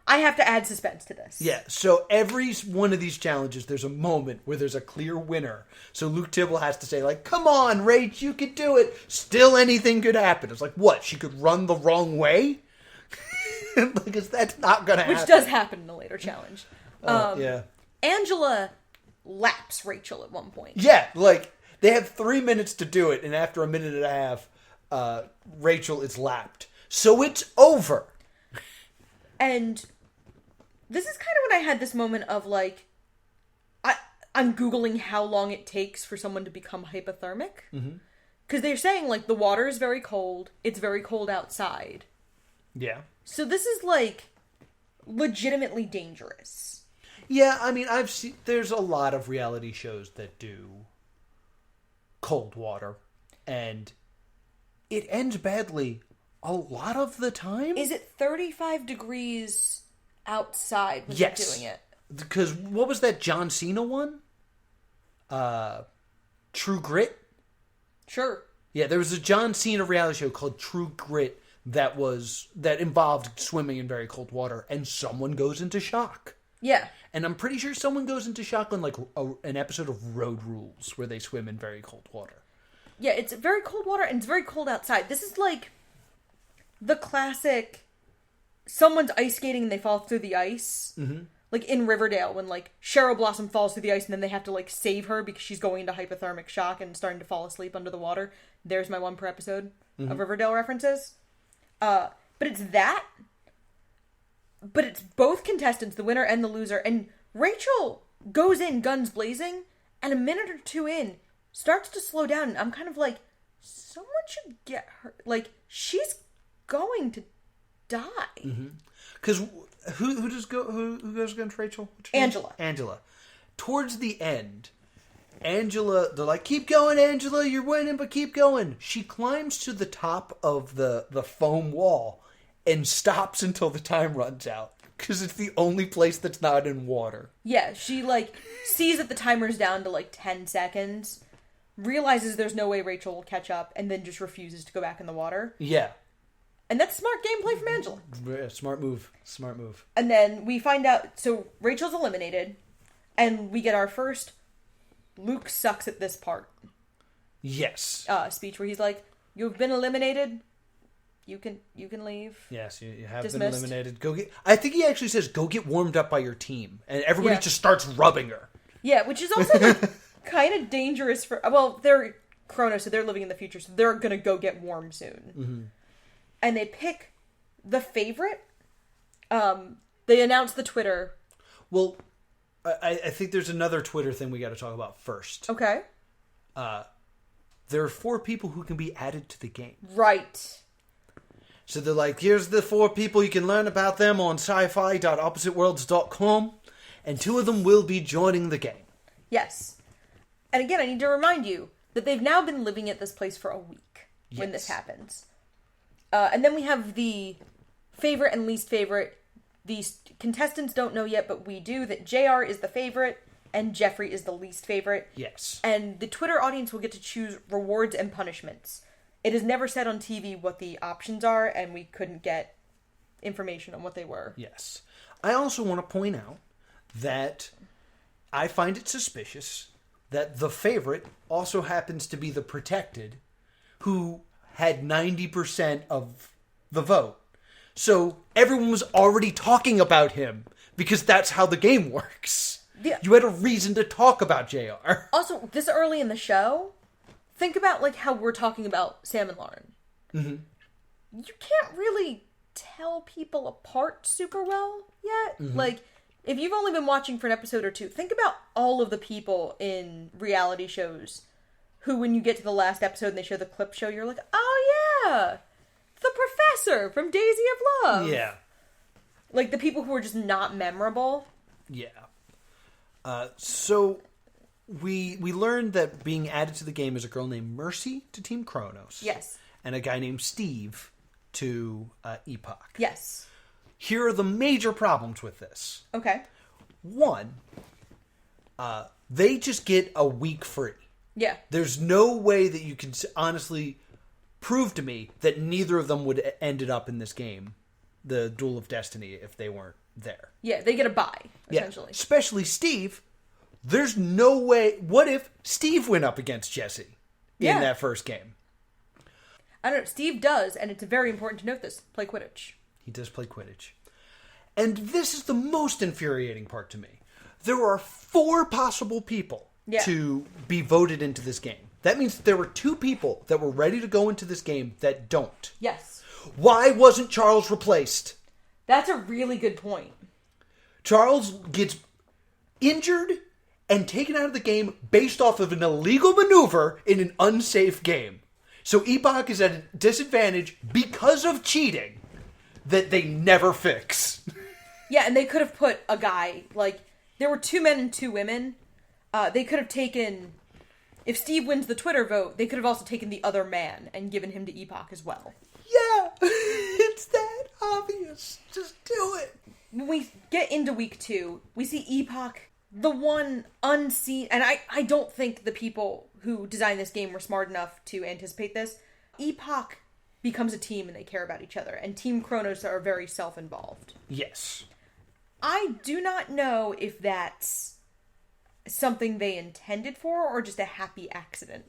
I have to add suspense to this. Yeah, so every one of these challenges, there's a moment where there's a clear winner. So Luke Tibble has to say, like, come on, Rach, you could do it. Still anything could happen. It's like, what, she could run the wrong way? Because that's not going to happen. Which does happen in the later challenge. Yeah. Angela laps Rachel at one point. Yeah, like, they have 3 minutes to do it, and after a minute and a half, Rachel is lapped. So it's over. And this is kind of when I had this moment of, like, I'm Googling how long it takes for someone to become hypothermic. Because they're saying, like, the water is very cold. It's very cold outside. Yeah. So this is, like, legitimately dangerous. Yeah, I mean, I've seen, there's a lot of reality shows that do cold water, and it ends badly a lot of the time. Is it 35 degrees outside when yes. you're doing it? Because what was that John Cena one? True Grit? Sure. Yeah, there was a John Cena reality show called True Grit that involved swimming in very cold water, and someone goes into shock. Yeah. And I'm pretty sure someone goes into shock on like an episode of Road Rules where they swim in very cold water. Yeah, it's very cold water and it's very cold outside. This is like the classic someone's ice skating and they fall through the ice. Mm-hmm. Like in Riverdale when like Cheryl Blossom falls through the ice and then they have to like save her because she's going into hypothermic shock and starting to fall asleep under the water. There's my one per episode of Riverdale references. But it's that. But it's both contestants, the winner and the loser. And Rachel goes in guns blazing, and a minute or two in, starts to slow down. And I'm kind of like, someone should get her. Like, she's going to die. Because who goes against Rachel? Angela. Angela. Towards the end, Angela, they're like, keep going, Angela, you're winning, but keep going. She climbs to the top of the foam wall and stops until the time runs out. Because it's the only place that's not in water. Yeah, she, like, sees that the timer's down to, like, 10 seconds, realizes there's no way Rachel will catch up, and then just refuses to go back in the water. Yeah. And that's smart gameplay from Angela. Yeah, smart move. Smart move. And then we find out, so Rachel's eliminated, and we get our first Luke sucks at this part. Yes. Speech where he's like, you've been eliminated. You can leave. Yes, you have Dismissed. been eliminated. Go get. I think he actually says, "Go get warmed up by your team," and everybody just starts rubbing her. Yeah, which is also like kind of dangerous for. Well, they're Chrono, so they're living in the future, so they're gonna go get warm soon. And they pick the favorite. They announce the Twitter. Well, I think there's another Twitter thing we got to talk about first. Okay. There are 4 people who can be added to the game. Right. So they're like, here's the 4 people. You can learn about them on syfy.oppositeworlds.com. And 2 of them will be joining the game. Yes. And again, I need to remind you that they've now been living at this place for a week when this happens. And then we have the favorite and least favorite. These contestants don't know yet, but we do, that JR is the favorite and Jeffrey is the least favorite. Yes. And the Twitter audience will get to choose rewards and punishments. It is never said on TV what the options are, and we couldn't get information on what they were. Yes. I also want to point out that I find it suspicious that the favorite also happens to be the protected, who had 90% of the vote. So everyone was already talking about him, because that's how the game works. Yeah. You had a reason to talk about JR. Also, this early in the show, think about like how we're talking about Sam and Lauren. Mm-hmm. You can't really tell people apart super well yet. Mm-hmm. Like, if you've only been watching for an episode or 2, think about all of the people in reality shows who, when you get to the last episode and they show the clip show, you're like, oh yeah, the professor from Daisy of Love. Yeah. Like, the people who are just not memorable. Yeah. So we learned that being added to the game is a girl named Mercy to Team Kronos. Yes. And a guy named Steve to Epoch. Yes. Here are the major problems with this. Okay. 1, they just get a week free. Yeah. There's no way that you can honestly prove to me that neither of them would have ended up in this game, the Duel of Destiny, if they weren't there. Yeah, they get a bye, essentially. Yeah. Especially Steve. There's no way. What if Steve went up against Jesse in that first game? I don't know. Steve does, and it's very important to note this, play Quidditch. He does play Quidditch. And this is the most infuriating part to me. There are 4 possible people to be voted into this game. That means there were 2 people that were ready to go into this game that don't. Yes. Why wasn't Charles replaced? That's a really good point. Charles gets injured and taken out of the game based off of an illegal maneuver in an unsafe game. So Epoch is at a disadvantage because of cheating that they never fix. Yeah, and they could have put a guy, like, there were 2 men and 2 women. They could have taken, if Steve wins the Twitter vote, they could have also taken the other man and given him to Epoch as well. Yeah, it's that obvious. Just do it. When we get into week 2, we see Epoch, the one unseen, and I don't think the people who designed this game were smart enough to anticipate this. Epoch becomes a team and they care about each other, and Team Kronos are very self-involved. Yes. I do not know if that's something they intended for or just a happy accident.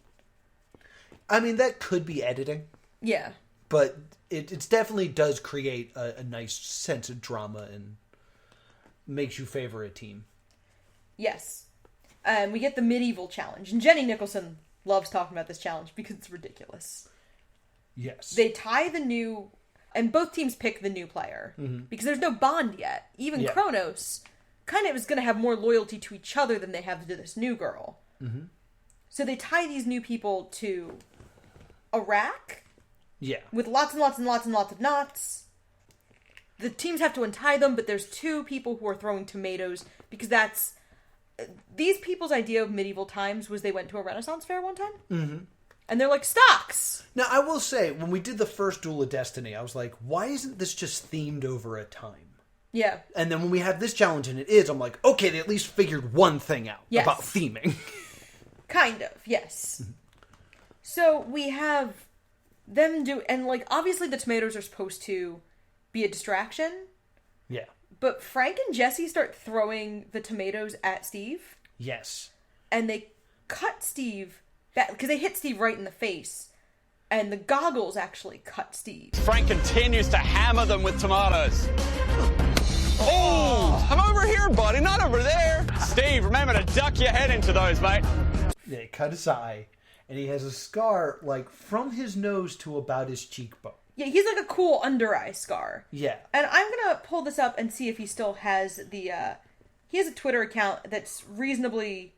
I mean, that could be editing. Yeah. But it definitely does create a nice sense of drama and makes you favor a team. Yes. We get the medieval challenge. And Jenny Nicholson loves talking about this challenge because it's ridiculous. Yes. They tie the new... And both teams pick the new player. Mm-hmm. Because there's no bond yet. Even Kronos kind of is going to have more loyalty to each other than they have to this new girl. Mm-hmm. So they tie these new people to a rack. Yeah. With lots and lots and lots and lots of knots. The teams have to untie them, but there's two people who are throwing tomatoes because that's... These people's idea of medieval times was they went to a Renaissance fair one time. Mm-hmm. And they're like, stocks! Now, I will say, when we did the first Duel of Destiny, I was like, why isn't this just themed over a time? Yeah. And then when we have this challenge and it is, I'm like, okay, they at least figured one thing out about theming. Kind of, yes. So we have them do... And, like, obviously the tomatoes are supposed to be a distraction. Yeah. But Frank and Jesse start throwing the tomatoes at Steve. Yes. And they cut Steve... Because they hit Steve right in the face. And the goggles actually cut Steve. Frank continues to hammer them with tomatoes. Oh, I'm over here, buddy, not over there. Steve, remember to duck your head into those, mate. Yeah, he cut his eye, and he has a scar, like, from his nose to about his cheekbone. Yeah, he's like a cool under-eye scar. Yeah. And I'm going to pull this up and see if he still has the... he has a Twitter account that's reasonably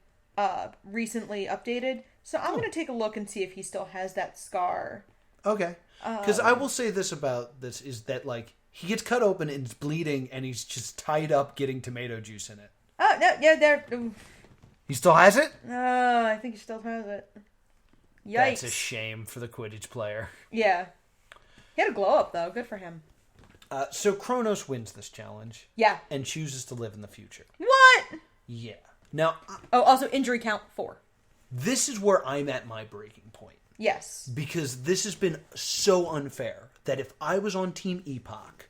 recently updated. So I'm going to take a look and see if he still has that scar. Okay. Because I will say this about this, is that, like, he gets cut open and it's bleeding, and he's just tied up getting tomato juice in it. Oh, no, yeah, there... He still has it? I think he still has it. Yikes. That's a shame for the Quidditch player. Yeah. He had a glow up, though. Good for him. So Kronos wins this challenge. Yeah. And chooses to live in the future. What? Yeah. Now... also injury count 4. This is where I'm at my breaking point. Yes. Because this has been so unfair that if I was on Team Epoch,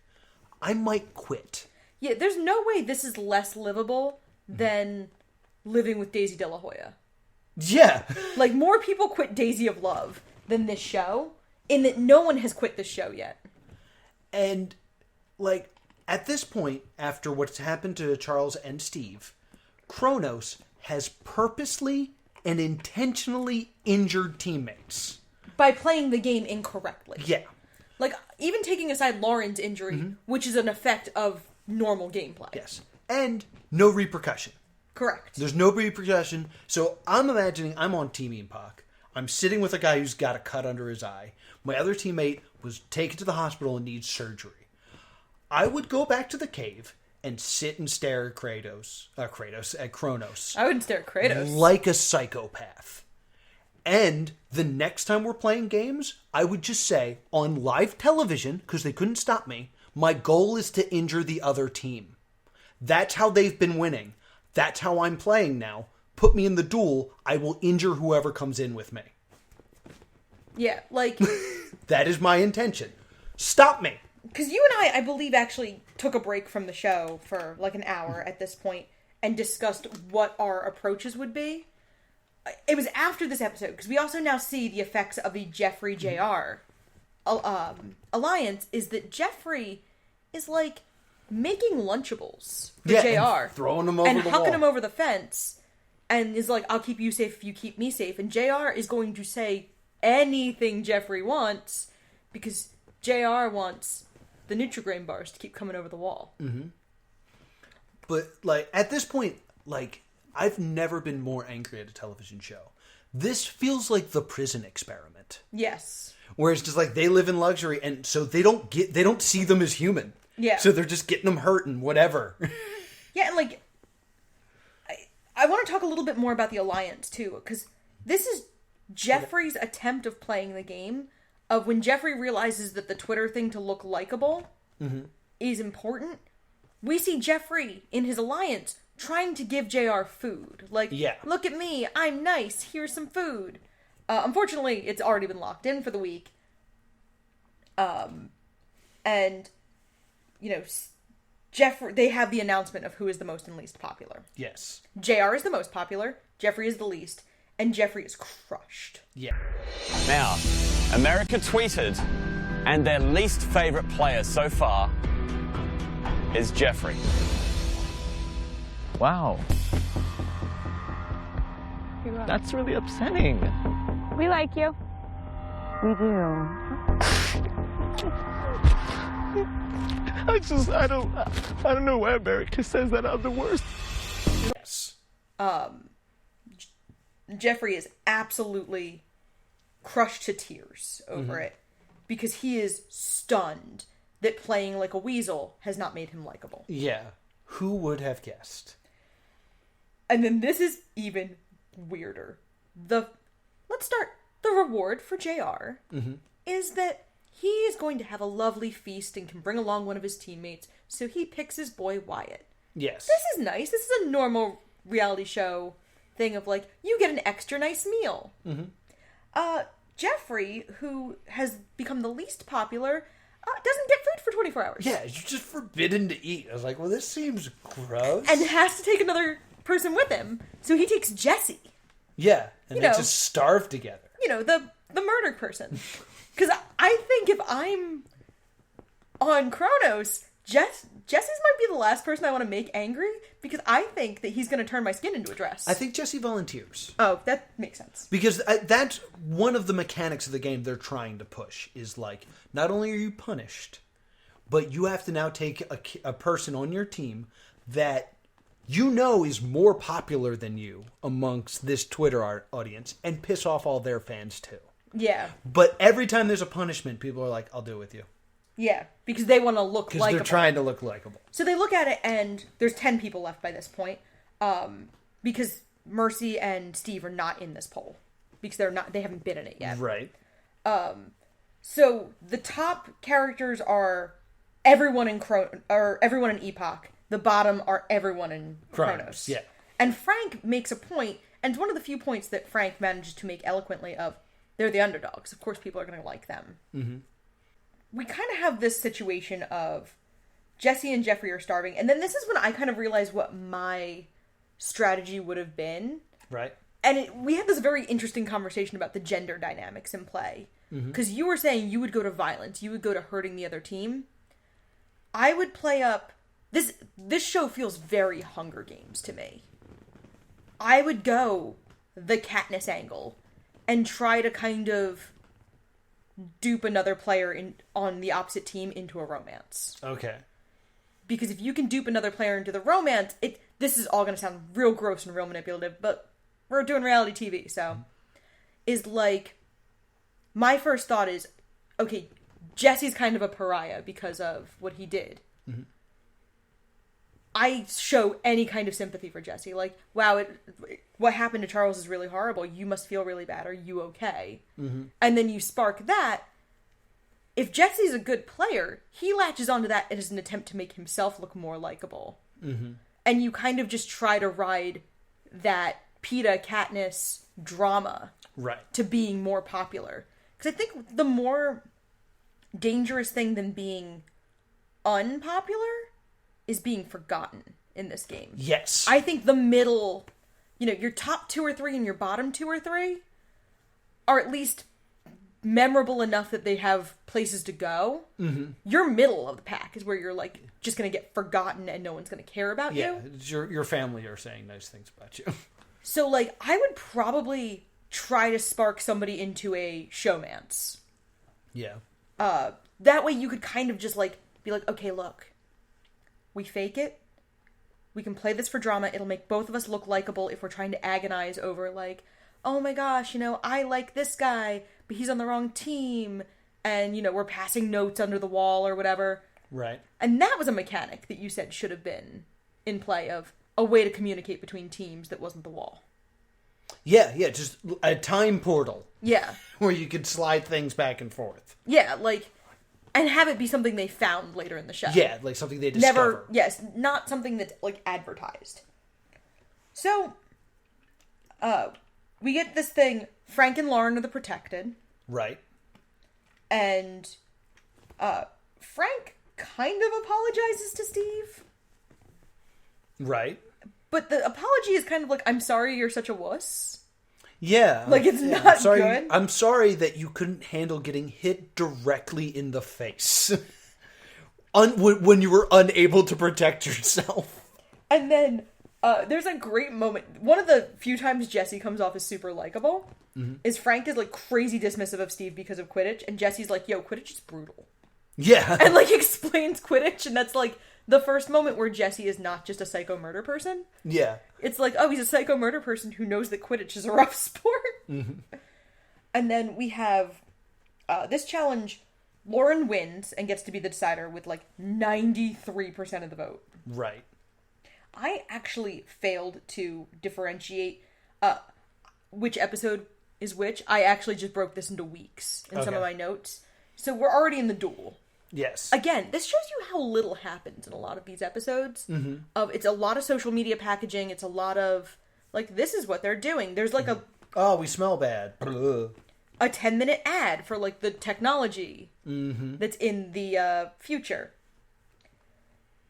I might quit. Yeah, there's no way this is less livable than living with Daisy De La Hoya. Yeah. Like, more people quit Daisy of Love than this show, in that no one has quit this show yet. And, like, at this point, after what's happened to Charles and Steve, Kronos has purposely and intentionally injured teammates. By playing the game incorrectly. Yeah. Like, even taking aside Lauren's injury, which is an effect of normal gameplay. Yes. And no repercussion. Correct. There's no repercussion. So I'm imagining I'm on Team Epoch. I'm sitting with a guy who's got a cut under his eye. My other teammate was taken to the hospital and needs surgery. I would go back to the cave and sit and stare at Kronos. I wouldn't stare at Kratos. Like a psychopath. And the next time we're playing games, I would just say, on live television, because they couldn't stop me, my goal is to injure the other team. That's how they've been winning. That's how I'm playing now. Put me in the duel, I will injure whoever comes in with me. Yeah, like... That is my intention. Stop me! Because you and I believe, actually took a break from the show for like an hour at this point and discussed what our approaches would be. It was after this episode, because we also now see the effects of the Jeffrey JR alliance, is that Jeffrey is like making Lunchables for JR. And throwing them over and the wall. hucking them over the fence. And is like, I'll keep you safe if you keep me safe. And JR is going to say anything Jeffrey wants, because JR wants the Nutri-Grain bars to keep coming over the wall. Mm-hmm. But, like, at this point, like, I've never been more angry at a television show. This feels like the Prison Experiment. Yes. Where it's just like, they live in luxury, and so they don't see them as human. Yeah. So they're just getting them hurt and whatever. Yeah, and, like, I want to talk a little bit more about the Alliance, too, because this is Jeffrey's attempt of playing the game, of when Jeffrey realizes that the Twitter thing to look likable is important. We see Jeffrey in his Alliance trying to give JR food. Like, look at me, I'm nice, here's some food. Unfortunately, it's already been locked in for the week. And, you know, they have the announcement of who is the most and least popular. Yes. JR is the most popular, Jeffrey is the least, and Jeffrey is crushed. Yeah. Now, America tweeted, and their least favorite player so far is Jeffrey. Wow. That's really upsetting. We like you. We do. I don't know why America says that I'm the worst. Yes. Jeffrey is absolutely crushed to tears over it because he is stunned that playing like a weasel has not made him likable. Yeah. Who would have guessed? And then this is even weirder. Let's start. The reward for JR is that he is going to have a lovely feast and can bring along one of his teammates, so he picks his boy Wyatt. Yes. This is nice. This is a normal reality show thing of like, you get an extra nice meal. Jeffrey, who has become the least popular, doesn't get food for 24 hours. Yeah, you're just forbidden to eat. I was like, well, this seems gross. And has to take another person with him, so he takes Jesse. Yeah, and they just starve together. You know, the murder person. Because I think if I'm on Kronos, Jesse's might be the last person I want to make angry, because I think that he's going to turn my skin into a dress. I think Jesse volunteers. Oh, that makes sense. Because that's one of the mechanics of the game they're trying to push, is like, not only are you punished, but you have to now take a person on your team that you know is more popular than you amongst this Twitter audience and piss off all their fans too. Yeah. But every time there's a punishment, people are like, I'll do it with you. Yeah, because they want to look likable. Because they're trying to look likable. So they look at it, and there's 10 people left by this point, because Mercy and Steve are not in this poll, because they haven't been in it yet. Right. So the top characters are everyone in everyone in Epoch. The bottom are everyone in Kronos. Yeah. And Frank makes a point, and it's one of the few points that Frank manages to make eloquently of, they're the underdogs. Of course people are going to like them. Mm-hmm. We kind of have this situation of Jesse and Jeffrey are starving, and then this is when I kind of realized what my strategy would have been. Right. And we had this very interesting conversation about the gender dynamics in play. Because you were saying you would go to violence, you would go to hurting the other team. I would play up... This show feels very Hunger Games to me. I would go the Katniss angle and try to kind of dupe another player on the opposite team into a romance. Okay. Because if you can dupe another player into the romance, this is all going to sound real gross and real manipulative, but we're doing reality TV, so... Is like... My first thought is, okay, Jesse's kind of a pariah because of what he did. Mm-hmm. I show any kind of sympathy for Jesse. Like, wow, what happened to Charles is really horrible. You must feel really bad. Are you okay? Mm-hmm. And then you spark that. If Jesse's a good player, he latches onto that as an attempt to make himself look more likable. Mm-hmm. And you kind of just try to ride that PETA, Katniss drama to being more popular. Because I think the more dangerous thing than being unpopular is being forgotten in this game. Yes. I think the middle, your top 2 or 3 and your bottom 2 or 3 are at least memorable enough that they have places to go. Mm-hmm. Your middle of the pack is where you're like just going to get forgotten and no one's going to care about you. Yeah, your family are saying nice things about you. So, I would probably try to spark somebody into a showmance. Yeah. That way you could kind of just, be like, okay, look. We fake it. We can play this for drama. It'll make both of us look likable if we're trying to agonize over, oh my gosh, I like this guy, but he's on the wrong team. And, we're passing notes under the wall or whatever. Right. And that was a mechanic that you said should have been in play of a way to communicate between teams that wasn't the wall. Yeah, just a time portal. Yeah. Where you could slide things back and forth. Yeah, and have it be something they found later in the show. Yeah, something they discover. Not something that's, advertised. So, we get this thing, Frank and Lauren are the protected. Right. And, Frank kind of apologizes to Steve. Right. But the apology is kind of like, I'm sorry you're such a wuss. Yeah. Like, it's yeah. not sorry, good. I'm sorry that you couldn't handle getting hit directly in the face. When you were unable to protect yourself. And then there's a great moment. One of the few times Jesse comes off as super likable is Frank is like crazy dismissive of Steve because of Quidditch, and Jesse's like, yo, Quidditch is brutal. Yeah. And like explains Quidditch, and that's like the first moment where Jesse is not just a psycho murder person. Yeah. It's like, oh, he's a psycho murder person who knows that Quidditch is a rough sport. And then we have this challenge. Lauren wins and gets to be the decider with like 93% of the vote. Right. I actually failed to differentiate which episode is which. I actually just broke this into weeks in some of my notes. So we're already in the duel. Yes. Again, this shows you how little happens in a lot of these episodes. It's a lot of social media packaging. It's a lot of, like, this is what they're doing. There's like Oh, we smell bad. a 10-minute ad for like the technology that's in the future.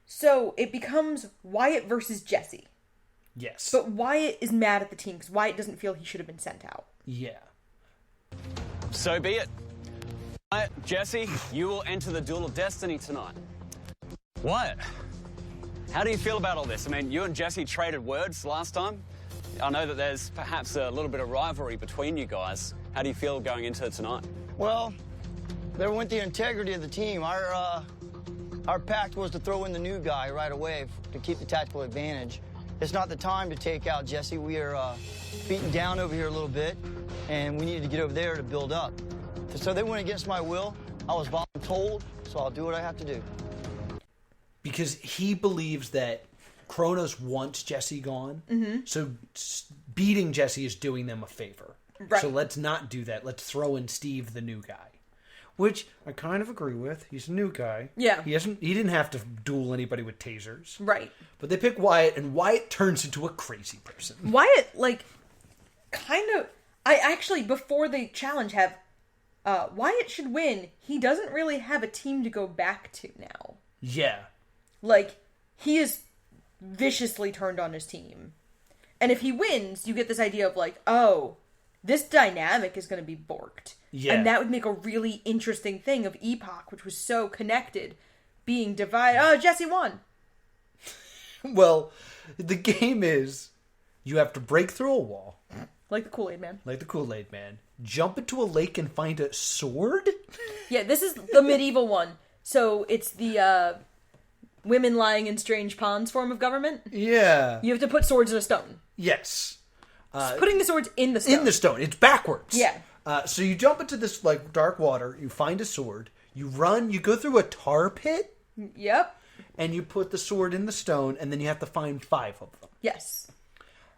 So it becomes Wyatt versus Jesse. Yes. But Wyatt is mad at the team because Wyatt doesn't feel he should have been sent out. Yeah. So be it. Wyatt, Jesse, you will enter the Duel of Destiny tonight. Wyatt, how do you feel about all this? I mean, you and Jesse traded words last time. I know that there's perhaps a little bit of rivalry between you guys. How do you feel going into it tonight? Well, there went the integrity of the team. Our pact was to throw in the new guy right away to keep the tactical advantage. It's not the time to take out Jesse. We are beaten down over here a little bit, and we needed to get over there to build up. So they went against my will. I was voluntold, so I'll do what I have to do. Because he believes that Kronos wants Jesse gone, so beating Jesse is doing them a favor. Right. So let's not do that. Let's throw in Steve, the new guy. Which I kind of agree with. He's a new guy. Yeah. He didn't have to duel anybody with tasers. Right. But they pick Wyatt, and Wyatt turns into a crazy person. Wyatt, like, kind of... I actually, before the challenge, have... Wyatt should win. He doesn't really have a team to go back to now. Yeah. Like, he is viciously turned on his team. And if he wins, you get this idea of like, oh, this dynamic is going to be borked. Yeah. And that would make a really interesting thing of Epoch, which was so connected, being divided. Oh, Jesse won. Well, the game is you have to break through a wall. Like the Kool-Aid Man. Like the Kool-Aid Man. Jump into a lake and find a sword? Yeah, this is the medieval one. So it's the women lying in strange ponds form of government. Yeah. You have to put swords in a stone. Yes. Putting the swords in the stone. In the stone. It's backwards. Yeah. So you jump into this like dark water. You find a sword. You run. You go through a tar pit. Yep. And you put the sword in the stone, and then you have to find 5 of them. Yes.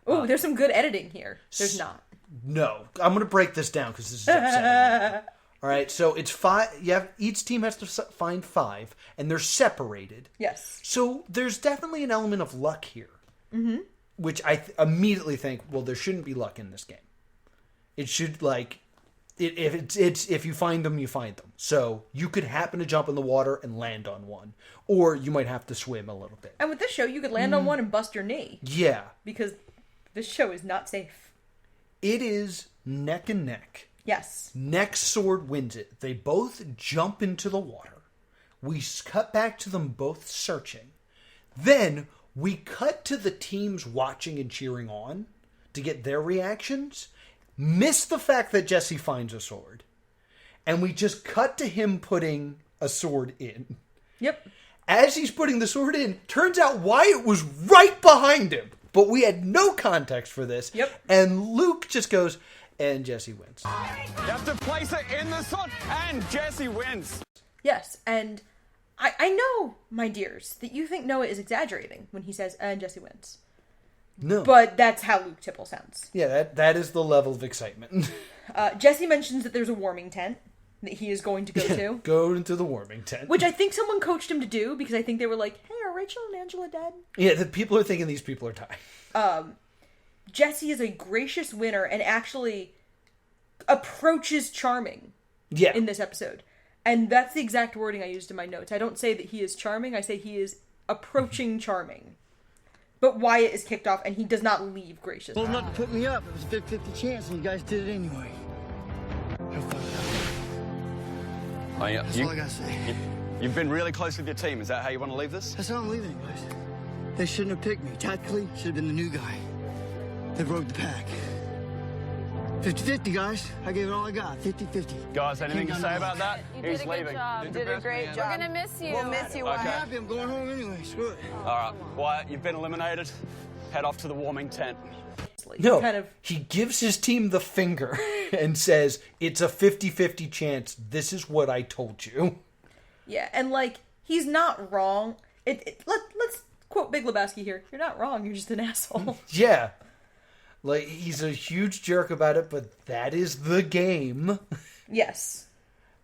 Ooh, there's some good editing here. There's not. No. I'm going to break this down because this is upsetting. All right, so it's 5. Each team has to find 5, and they're separated. Yes. So there's definitely an element of luck here. Mm-hmm. Which I immediately think, well, there shouldn't be luck in this game. It should, like... If you find them, you find them. So you could happen to jump in the water and land on one. Or you might have to swim a little bit. And with this show, you could land on one and bust your knee. Yeah. Because this show is not safe. It is neck and neck. Yes. Next sword wins it. They both jump into the water. We cut back to them both searching. Then we cut to the teams watching and cheering on to get their reactions. Miss the fact that Jesse finds a sword. And we just cut to him putting a sword in. Yep. As he's putting the sword in, turns out Wyatt was right behind him. But we had no context for this. Yep. And Luke just goes, and Jesse wins. You have to place it in the sword, and Jesse wins. Yes, and I know, my dears, that you think Noah is exaggerating when he says, and Jesse wins. No. But that's how Luke Tipple sounds. Yeah, that is the level of excitement. Jesse mentions that there's a warming tent that he is going to go to. Go into the warming tent. Which I think someone coached him to do, because I think they were like, hey, are Rachel and Angela dead? Yeah, the people are thinking these people are dying. Jesse is a gracious winner and actually approaches charming Yeah. in this episode. And that's the exact wording I used in my notes. I don't say that he is charming. I say he is approaching charming. But Wyatt is kicked off, and he does not leave gracious. Well, not to put me up. It was a 50-50 chance, and you guys did it anyway. That's all I gotta say. You've been really close with your team. Is that how you want to leave this? That's how I'm leaving it, guys. They shouldn't have picked me. Tactically, should have been the new guy. They broke the pack. 50-50, guys. I gave it all I got. 50-50. Guys, anything to say about that? You did a good job. You did a great job. We're gonna miss you. We'll miss you, Wyatt. I'm happy. I'm going home anyway. Screw it. All right, Wyatt, you've been eliminated. Head off to the warming tent. No, he gives his team the finger and says, it's a 50-50 chance. This is what I told you. Yeah, and, like, he's not wrong. Let's quote Big Lebowski here. You're not wrong. You're just an asshole. Yeah. Like, he's a huge jerk about it, but that is the game. Yes.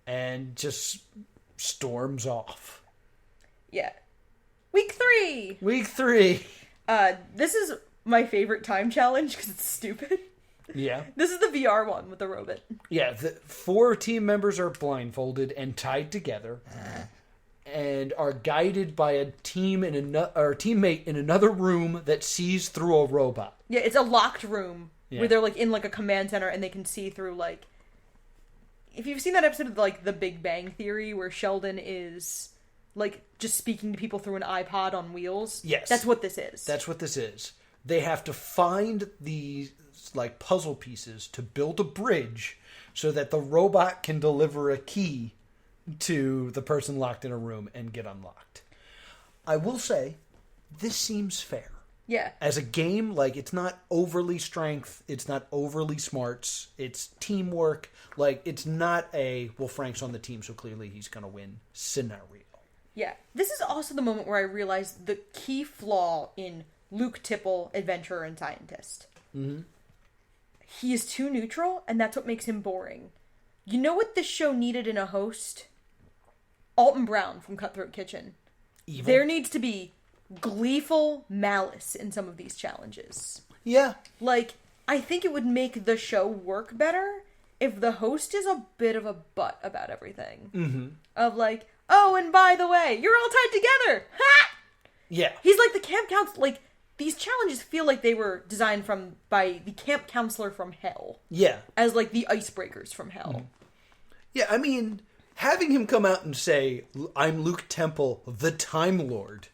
And just storms off. Yeah. Week 3! Week 3. This is my favorite time challenge because it's stupid. Yeah. This is the VR one with the robot. Yeah, the 4 team members are blindfolded and tied together and are guided by a teammate in another room that sees through a robot. Yeah, it's a locked room where they're like in like a command center and they can see through like... If you've seen that episode of like The Big Bang Theory where Sheldon is like just speaking to people through an iPod on wheels. Yes. That's what this is. That's what this is. They have to find these like puzzle pieces to build a bridge so that the robot can deliver a key to the person locked in a room and get unlocked. I will say, this seems fair. Yeah. As a game, like, it's not overly strength, it's not overly smarts, it's teamwork. Like, it's not a, well, Frank's on the team, so clearly he's going to win scenario. Yeah. This is also the moment where I realized the key flaw in Luke Tipple, adventurer and scientist. Mm-hmm. He is too neutral, and that's what makes him boring. You know what this show needed in a host? Alton Brown from Cutthroat Kitchen. Evil? There needs to be gleeful malice in some of these challenges. Yeah. Like, I think it would make the show work better if the host is a bit of a butt about everything. Mm-hmm. Of like, oh, and by the way, you're all tied together! Ha! Yeah. He's like the camp counselor. Like, these challenges feel like they were designed by the camp counselor from hell. Yeah. As like the icebreakers from hell. Mm-hmm. Yeah, I mean, having him come out and say, I'm Luke Temple, the Time Lord.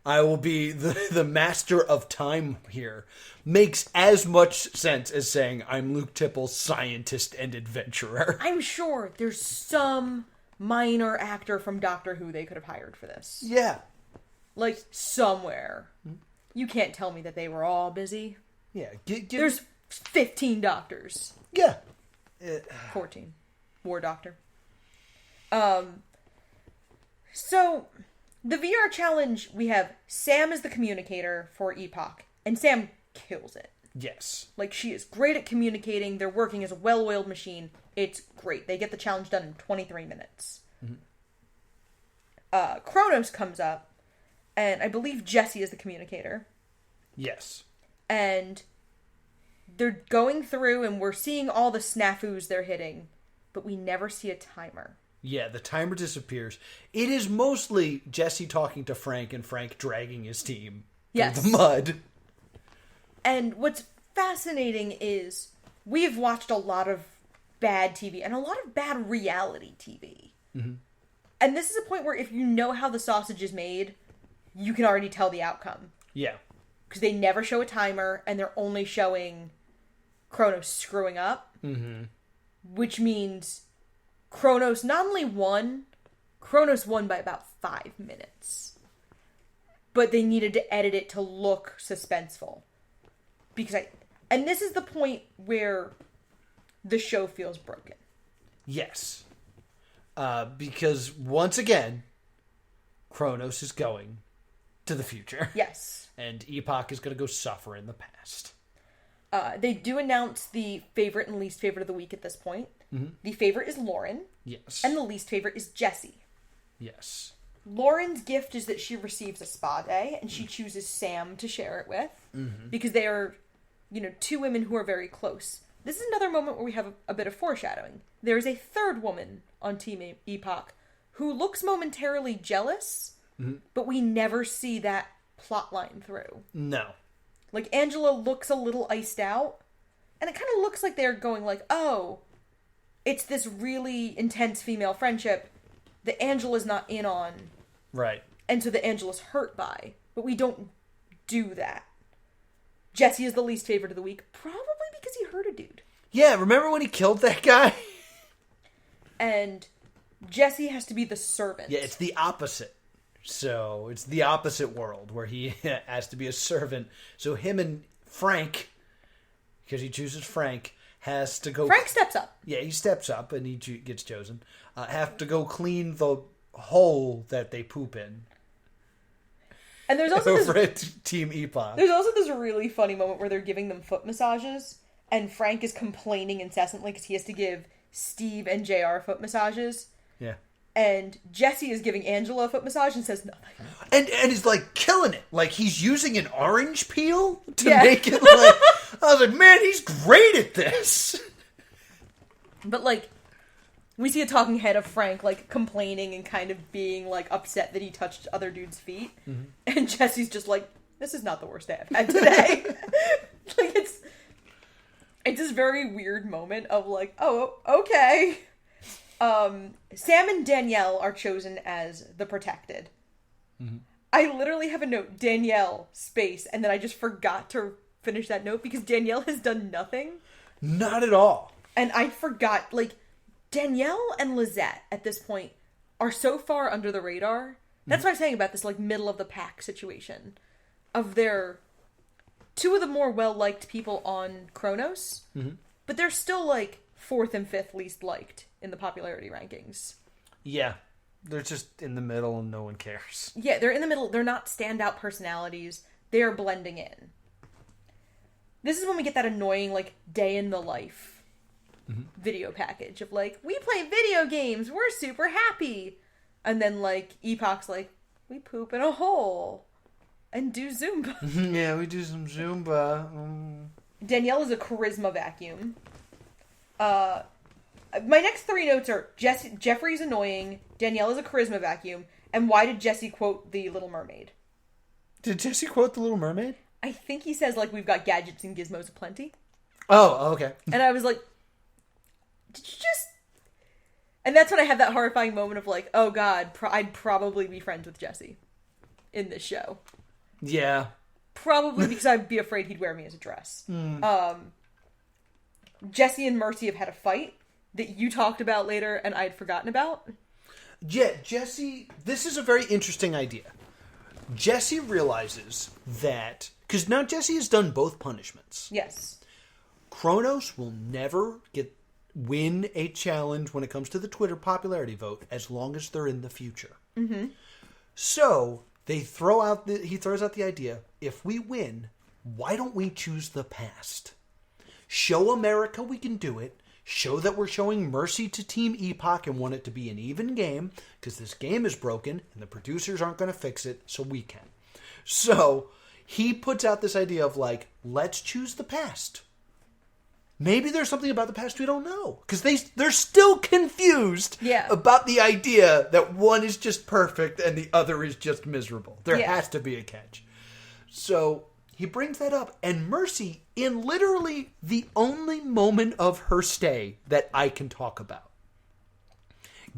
I will be the master of time here, makes as much sense as saying, I'm Luke Tipple, scientist and adventurer. I'm sure there's some minor actor from Doctor Who they could have hired for this. Yeah. Like, somewhere. You can't tell me that they were all busy. Yeah. There's 15 doctors. Yeah. 14. War Doctor. So, the VR challenge, we have Sam as the communicator for Epoch, and Sam kills it. Yes. Like, she is great at communicating. They're working as a well-oiled machine. It's great. They get the challenge done in 23 minutes. Mm-hmm. Kronos comes up, and I believe Jesse is the communicator. Yes. And they're going through, and we're seeing all the snafus they're hitting, but we never see a timer. Yeah, the timer disappears. It is mostly Jesse talking to Frank and Frank dragging his team through the mud. And what's fascinating is we've watched a lot of bad TV and a lot of bad reality TV. Mm-hmm. And this is a point where if you know how the sausage is made, you can already tell the outcome. Yeah. Because they never show a timer, and they're only showing Kronos screwing up. Mm-hmm. Which means Kronos not only won, Kronos won by about 5 minutes. But they needed to edit it to look suspenseful. And this is the point where the show feels broken. Yes. Because once again, Kronos is going to the future. Yes. And Epoch is going to go suffer in the past. They do announce the favorite and least favorite of the week at this point. Mm-hmm. The favorite is Lauren. Yes. And the least favorite is Jessie. Yes. Lauren's gift is that she receives a spa day, and she chooses Sam to share it with. Mm-hmm. Because they are, two women who are very close. this is another moment where we have a bit of foreshadowing. There is a third woman on Team Epoch who looks momentarily jealous, but we never see that plot line through. No. Like, Angela looks a little iced out, and it kind of looks like they're going like, oh, it's this really intense female friendship that Angela's not in on. Right. And so that Angela's hurt by. But we don't do that. Jesse is the least favorite of the week, probably because he hurt a dude. Yeah, remember when he killed that guy? And Jesse has to be the servant. Yeah, it's the opposite. So, it's the opposite world where he has to be a servant. So him and Frank, because he chooses Frank, has to go... Frank steps up. Yeah, he steps up and he gets chosen. Have to go clean the hole that they poop in. And there's also over at Team Epoch. There's also this really funny moment where they're giving them foot massages, and Frank is complaining incessantly because he has to give Steve and JR foot massages. Yeah. And Jesse is giving Angela a foot massage and says nothing. And he's like killing it. Like he's using an orange peel to make it like... I was like, man, he's great at this. But like, we see a talking head of Frank like complaining and kind of being like upset that he touched other dudes' feet. Mm-hmm. And Jesse's just like, this is not the worst day I've had today. Like it's this very weird moment of like, oh, okay. Sam and Danielle are chosen as the protected. Mm-hmm. I literally have a note, Danielle, space, and then I just forgot to finish that note because Danielle has done nothing. Not at all. And I forgot, like, Danielle and Lizette at this point are so far under the radar. That's what I'm saying about this, like, middle of the pack situation. Of their two of the more well-liked people on Kronos, but they're still, like, 4th and 5th least liked in the popularity rankings. Yeah. They're just in the middle and no one cares. Yeah, they're in the middle. They're not standout personalities. They're blending in. This is when we get that annoying, like, day in the life video package of, like, we play video games. We're super happy. And then, like, Epoch's like, we poop in a hole and do Zumba. Yeah, we do some Zumba. Danielle is a charisma vacuum. My next 3 notes are Jeffrey's annoying, Danielle is a charisma vacuum, and why did Jesse quote The Little Mermaid? Did Jesse quote The Little Mermaid? I think he says, like, we've got gadgets and gizmos aplenty. Oh, okay. And I was like, did you just... And that's when I had that horrifying moment of, like, oh god, I'd probably be friends with Jesse in this show. Yeah. Probably because I'd be afraid he'd wear me as a dress. Jesse and Mercy have had a fight that you talked about later and I'd forgotten about. Yeah, Jesse, this is a very interesting idea. Jesse realizes that, because now Jesse has done both punishments. Yes. Kronos will never win a challenge when it comes to the Twitter popularity vote as long as they're in the future. Mm-hmm. So he throws out the idea, if we win, why don't we choose the past? Show America we can do it. Show that we're showing mercy to Team Epoch and want it to be an even game, because this game is broken and the producers aren't going to fix it, so we can. So he puts out this idea of, like, let's choose the past. Maybe there's something about the past we don't know, because they're still confused about the idea that one is just perfect and the other is just miserable. There has to be a catch. So he brings that up, and Mercy, in literally the only moment of her stay that I can talk about,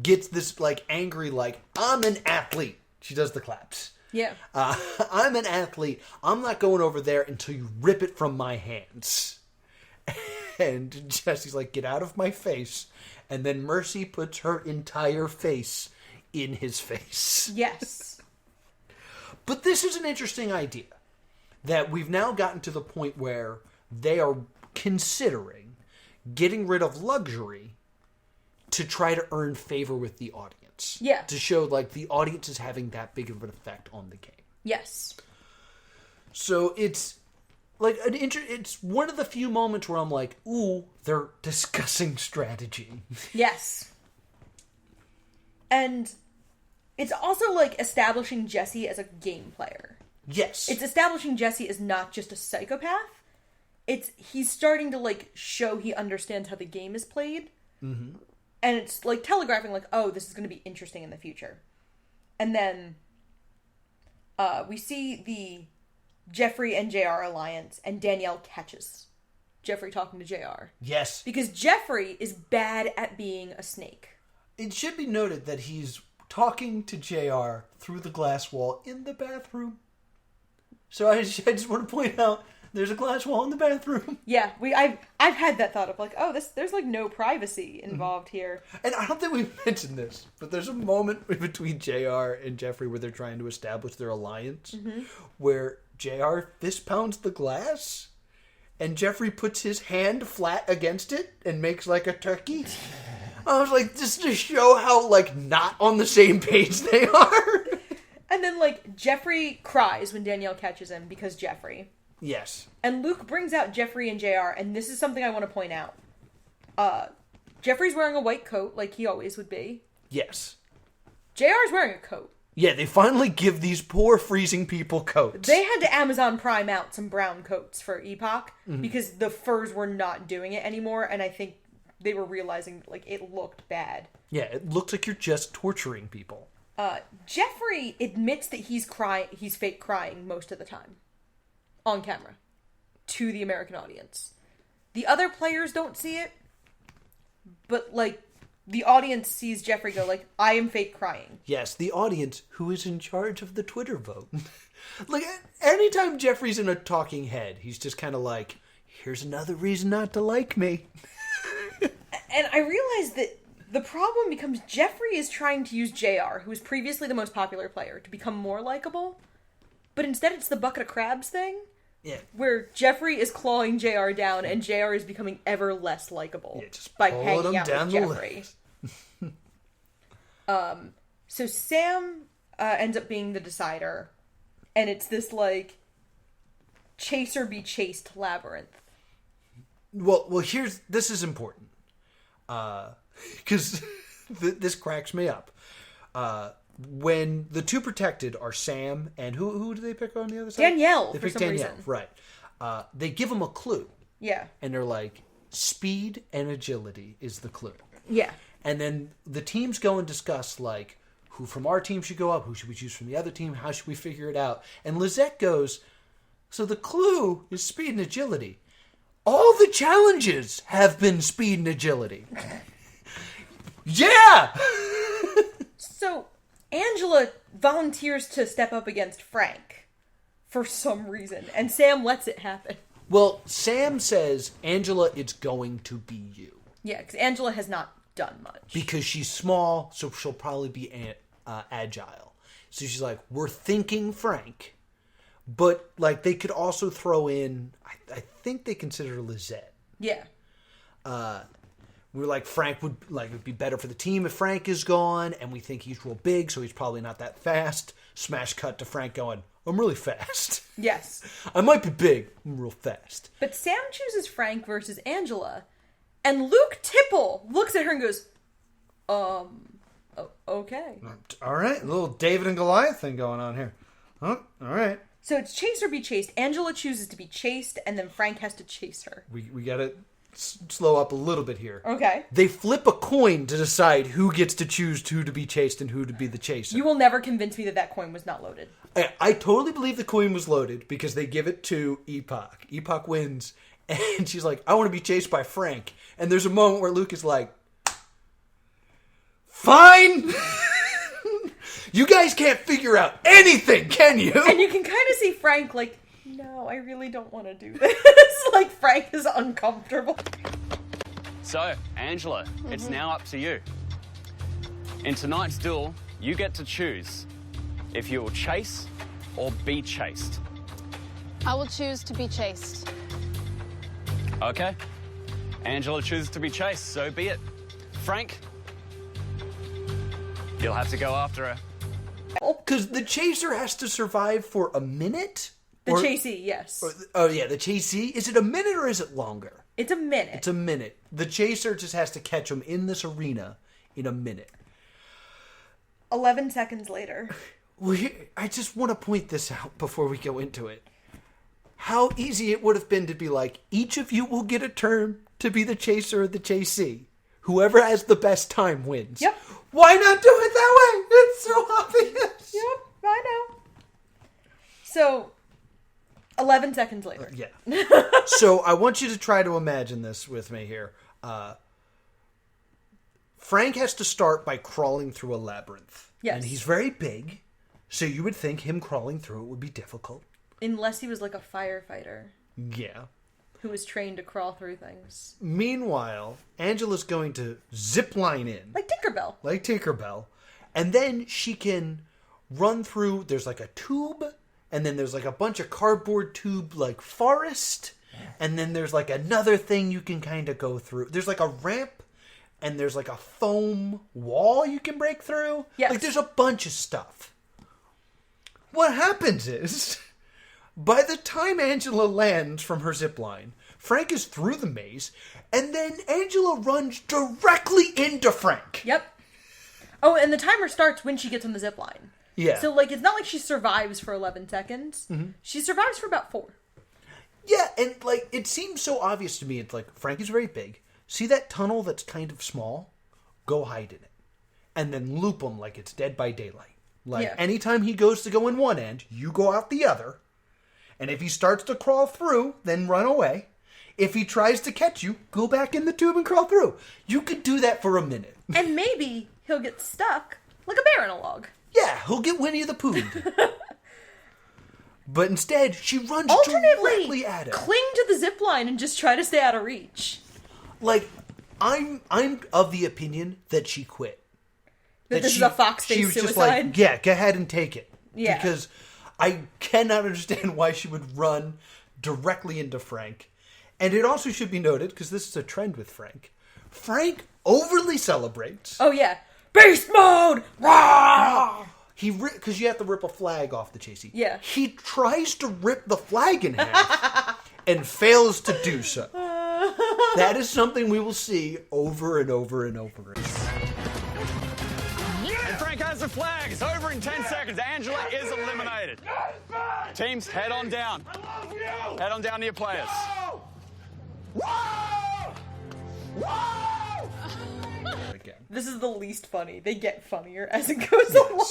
gets this, like, angry, like, I'm an athlete. She does the claps. Yeah. I'm an athlete. I'm not going over there until you rip it from my hands. And Jesse's like, get out of my face. And then Mercy puts her entire face in his face. Yes. But this is an interesting idea. That we've now gotten to the point where they are considering getting rid of luxury to try to earn favor with the audience. Yeah. To show, like, the audience is having that big of an effect on the game. Yes. So it's like it's one of the few moments where I'm like, ooh, they're discussing strategy. Yes. And it's also, like, establishing Jesse as a game player. Yes. It's establishing Jesse as not just a psychopath. he's starting to, like, show he understands how the game is played. Mm-hmm. And it's, like, telegraphing, like, oh, this is going to be interesting in the future. And then we see the Jeffrey and JR alliance, and Danielle catches Jeffrey talking to JR. Yes. Because Jeffrey is bad at being a snake. It should be noted that he's talking to JR through the glass wall in the bathroom. So I just want to point out, there's a glass wall in the bathroom. Yeah, I've had that thought of, like, oh, there's like no privacy involved here. And I don't think we mentioned this, but there's a moment between JR and Jeffrey where they're trying to establish their alliance, where JR fist pounds the glass, and Jeffrey puts his hand flat against it and makes like a turkey. I was like, just to show how, like, not on the same page they are. And then, like, Jeffrey cries when Danielle catches him because Jeffrey. Yes. And Luke brings out Jeffrey and JR, and this is something I want to point out. Jeffrey's wearing a white coat, like he always would be. Yes. JR's wearing a coat. Yeah, they finally give these poor freezing people coats. They had to Amazon Prime out some brown coats for Epoch, because the furs were not doing it anymore, and I think they were realizing, like, it looked bad. Yeah, it looks like you're just torturing people. Jeffrey admits that he's fake crying most of the time. On camera. To the American audience. The other players don't see it, but, like, the audience sees Jeffrey go, like, I am fake crying. Yes, the audience, who is in charge of the Twitter vote. Like, anytime Jeffrey's in a talking head, he's just kind of like, here's another reason not to like me. And I realized that the problem becomes Jeffrey is trying to use JR, who was previously the most popular player, to become more likable. But instead it's the bucket of crabs thing. Yeah. Where Jeffrey is clawing JR down, and JR is becoming ever less likable by hanging out with Jeffrey. So Sam ends up being the decider, and it's this, like, chase or be chased labyrinth. Well, this is important. Because this cracks me up. When the two protected are Sam and who do they pick on the other side? Danielle, they for pick some Danielle, reason. right. They give them a clue. Yeah. And they're like, speed and agility is the clue. Yeah. And then the teams go and discuss, like, who from our team should go up, who should we choose from the other team, how should we figure it out? And Lizette goes, so the clue is speed and agility. All the challenges have been speed and agility. Yeah! So, Angela volunteers to step up against Frank for some reason, and Sam lets it happen. Well, Sam says, Angela, it's going to be you. Yeah, because Angela has not done much. Because she's small, so she'll probably be agile. So she's like, we're thinking Frank. But, like, they could also throw in, I think they consider Lizette. Yeah. We're like, Frank would be better for the team if Frank is gone, and we think he's real big, so he's probably not that fast. Smash cut to Frank going, I'm really fast. Yes. I might be big, I'm real fast. But Sam chooses Frank versus Angela, and Luke Tipple looks at her and goes, okay. All right, a little David and Goliath thing going on here. Huh? All right. So it's chase or be chased. Angela chooses to be chased, and then Frank has to chase her. We gotta slow up a little bit here. Okay. They flip a coin to decide who gets to choose who to be chased and who to be the chaser. You will never convince me that coin was not loaded. I totally believe the coin was loaded because they give it to Epoch. Epoch wins, and she's like, I want to be chased by Frank. And there's a moment where Luke is like, fine! You guys can't figure out anything, can you? And you can kind of see Frank like, no, I really don't want to do this. Like, Frank is uncomfortable. So, Angela, it's now up to you. In tonight's duel, you get to choose if you will chase or be chased. I will choose to be chased. Okay. Angela chooses to be chased, so be it. Frank, you'll have to go after her. Because the chaser has to survive for a minute? The chasee, yes. Oh, yeah, the chasee. Is it a minute or is it longer? It's a minute. It's a minute. The chaser just has to catch him in this arena in a minute. 11 seconds later. I just want to point this out before we go into it. how easy it would have been to be like, each of you will get a turn to be the chaser or the chasee. Whoever has the best time wins. Yep. Why not do it that way? It's so obvious. Yep, I know. So, 11 seconds later. Yeah. So I want you to try to imagine this with me here. Frank has to start by crawling through a labyrinth. Yes. And he's very big, so you would think him crawling through it would be difficult. Unless he was like a firefighter. Yeah. Who was trained to crawl through things. Meanwhile, Angela's going to zip line in. Like Tinkerbell. Like Tinkerbell. And then she can run through, there's like a tube, and then there's like a bunch of cardboard tube like forest, and then there's like another thing you can kind of go through. There's like a ramp, and there's like a foam wall you can break through. Yes. Like there's a bunch of stuff. What happens is, by the time Angela lands from her zip line, Frank is through the maze, and then Angela runs directly into Frank. Yep. Oh, and the timer starts when she gets on the zip line. Yeah. So, like, it's not like she survives for 11 seconds. Mm-hmm. She survives for about 4. Yeah, and, like, it seems so obvious to me. It's like, Frank is very big. See that tunnel that's kind of small? Go hide in it. And then loop him like it's Dead by Daylight. Like, anytime he goes to go in one end, you go out the other. And if he starts to crawl through, then run away. If he tries to catch you, go back in the tube and crawl through. You could do that for a minute. And maybe he'll get stuck like a bear in a log. Yeah, he'll get Winnie the Pooh. But instead, she runs directly at him. Cling to the zip line and just try to stay out of reach. Like, I'm of the opinion that she quit. That this is a Fox-based suicide? Just like, yeah, go ahead and take it. Yeah. Because I cannot understand why she would run directly into Frank. And it also should be noted, because this is a trend with Frank, Frank overly celebrates. Oh, yeah. Beast mode! Rah! Because you have to rip a flag off the chassis. Yeah. He tries to rip the flag in half and fails to do so. That is something we will see over and over and over again. And Frank has the flag. It's over in 10 seconds. Angela is eliminated. Teams, head on down. Head on down to your players. This is the least funny. They get funnier as it goes along.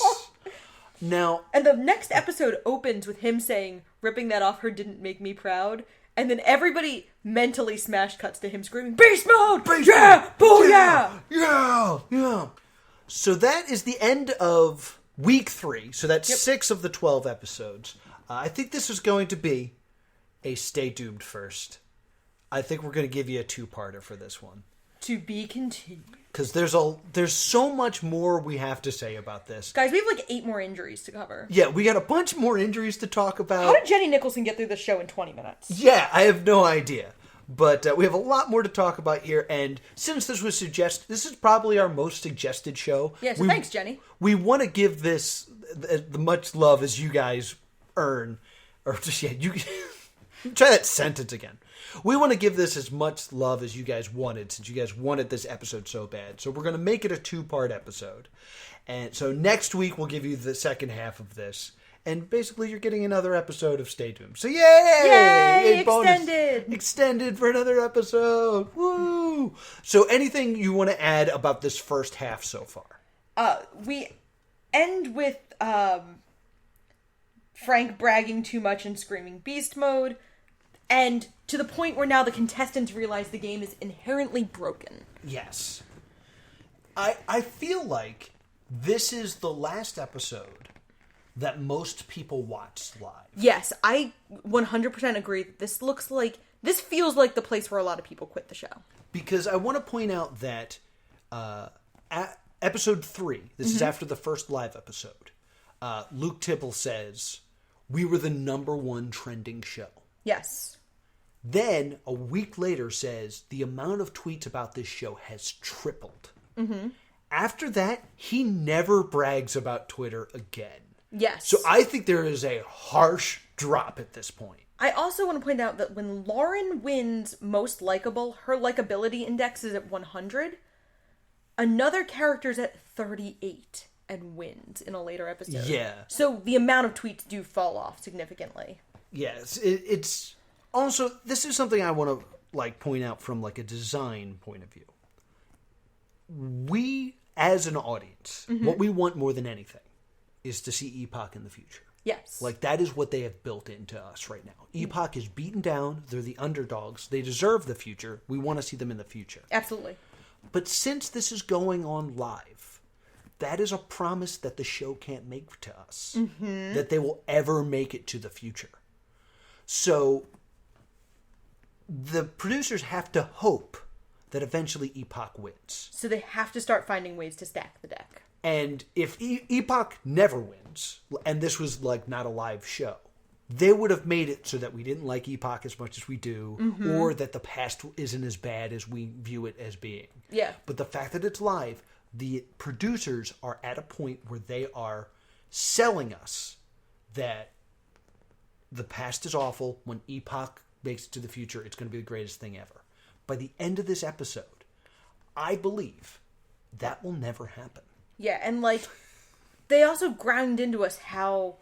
Now, and the next episode opens with him saying, ripping that off her didn't make me proud. And then everybody mentally smash cuts to him screaming, Beast mode! Beast yeah! mode! Booyah! Yeah! So that is the end of week 3. So that's 6 of the 12 episodes. I think this is going to be a Stay Doomed first. I think we're going to give you a 2-parter for this one. To be continued. Because there's so much more we have to say about this. Guys, we have like 8 more injuries to cover. Yeah, we got a bunch more injuries to talk about. How did Jenny Nicholson get through the show in 20 minutes? Yeah, I have no idea. But we have a lot more to talk about here. And since this was this is probably our most suggested show. Yeah, so thanks, Jenny. We want to give this the much love as you guys earn. Or just, yeah, you try that sentence again. We want to give this as much love as you guys wanted, since you guys wanted this episode so bad. So we're going to make it a 2-part episode. And so next week we'll give you the second half of this. And basically you're getting another episode of Stay Tuned. So yay! Extended! Extended for another episode. Woo! So anything you want to add about this first half so far? We end with Frank bragging too much and screaming beast mode. And to the point where now the contestants realize the game is inherently broken. Yes. I feel like this is the last episode that most people watch live. Yes, I 100% agree. This feels like the place where a lot of people quit the show. Because I want to point out that at episode 3, this is after the first live episode, Luke Tibble says, we were the #1 trending show. Yes. Then, a week later, says the amount of tweets about this show has tripled. Mm-hmm. After that, he never brags about Twitter again. Yes. So I think there is a harsh drop at this point. I also want to point out that when Lauren wins most likable, her likability index is at 100. Another character's at 38 and wins in a later episode. Yeah. So the amount of tweets do fall off significantly. Yes, it's also, this is something I want to like point out from like a design point of view. We, as an audience, what we want more than anything is to see Epoch in the future. Yes. Like, that is what they have built into us right now. Epoch is beaten down. They're the underdogs. They deserve the future. We want to see them in the future. Absolutely. But since this is going on live, that is a promise that the show can't make to us. That they will ever make it to the future. So, the producers have to hope that eventually Epoch wins. So they have to start finding ways to stack the deck. And if Epoch never wins, and this was like not a live show, they would have made it so that we didn't like Epoch as much as we do, or that the past isn't as bad as we view it as being. Yeah. But the fact that it's live, the producers are at a point where they are selling us that the past is awful. When Epoch makes it to the future, it's going to be the greatest thing ever. By the end of this episode, I believe that will never happen. Yeah, and like, they also ground into us how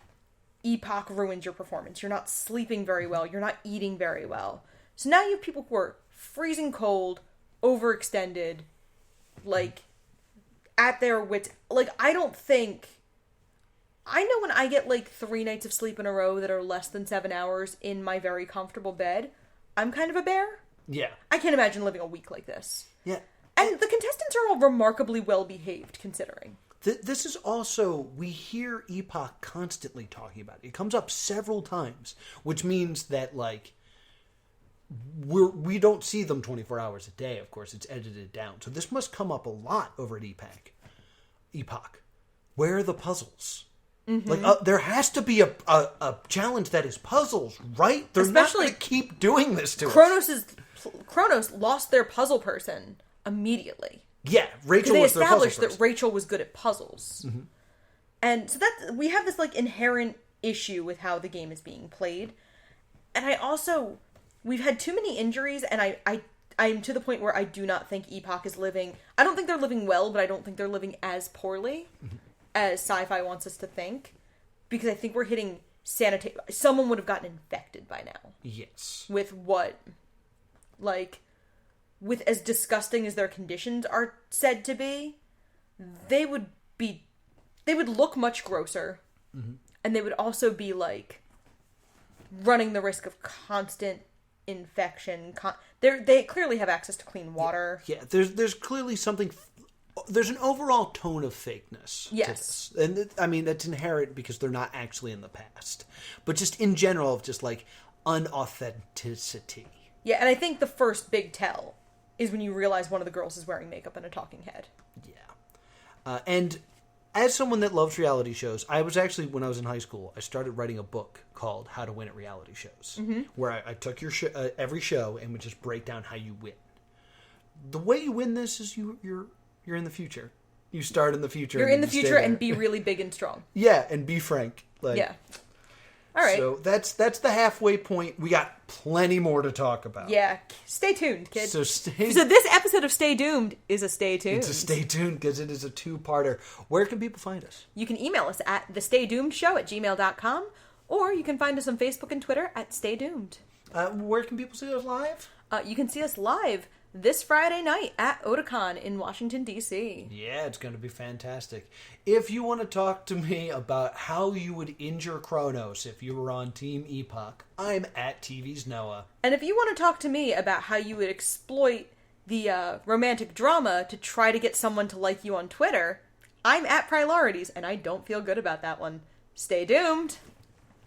Epoch ruins your performance. You're not sleeping very well. You're not eating very well. So now you have people who are freezing cold, overextended, like, at their wits. Like, I know when I get like 3 nights of sleep in a row that are less than 7 hours in my very comfortable bed, I'm kind of a bear. Yeah. I can't imagine living a week like this. Yeah. And the contestants are all remarkably well behaved, considering. This is also, we hear Epoch constantly talking about it. It comes up several times, which means that, like, we don't see them 24 hours a day, of course. It's edited down. So this must come up a lot over at Epoch. Where are the puzzles? Like, there has to be a challenge that is puzzles, right? They're Especially not going to keep doing this to us. Kronos lost their puzzle person immediately. Yeah, Rachel they was their puzzle established that Rachel was good at puzzles. And so we have this like inherent issue with how the game is being played. And we've had too many injuries, and I'm to the point where I do not think Epoch is living. I don't think they're living well, but I don't think they're living as poorly as Syfy wants us to think. Because I think we're hitting someone would have gotten infected by now. Yes. With as disgusting as their conditions are said to be, they would look much grosser. And they would also be like running the risk of constant infection. They clearly have access to clean water. Yeah, there's clearly something. There's an overall tone of fakeness to this. And I mean, that's inherent because they're not actually in the past. But just in general, of just like unauthenticity. Yeah, and I think the first big tell is when you realize one of the girls is wearing makeup and a talking head. Yeah. And as someone that loves reality shows, I was actually, when I was in high school, I started writing a book called How to Win at Reality Shows, where I took your every show and would just break down how you win. The way you win this is you're in the future. You start in the future. You're in the future and be really big and strong. Yeah, and be frank. Yeah. All right. So that's the halfway point. We got plenty more to talk about. Yeah. Stay tuned, kids. So So this episode of Stay Doomed is a stay tuned. It's a stay tuned because it is a 2-parter. Where can people find us? You can email us at thestaydoomedshow@gmail.com, or you can find us on Facebook and Twitter at Stay Doomed. Where can people see us live? You can see us live this Friday night at Otakon in Washington, D.C. Yeah, it's going to be fantastic. If you want to talk to me about how you would injure Kronos if you were on Team Epoch, I'm at TV's Noah. And if you want to talk to me about how you would exploit the romantic drama to try to get someone to like you on Twitter, I'm at Priorities, and I don't feel good about that one. Stay doomed!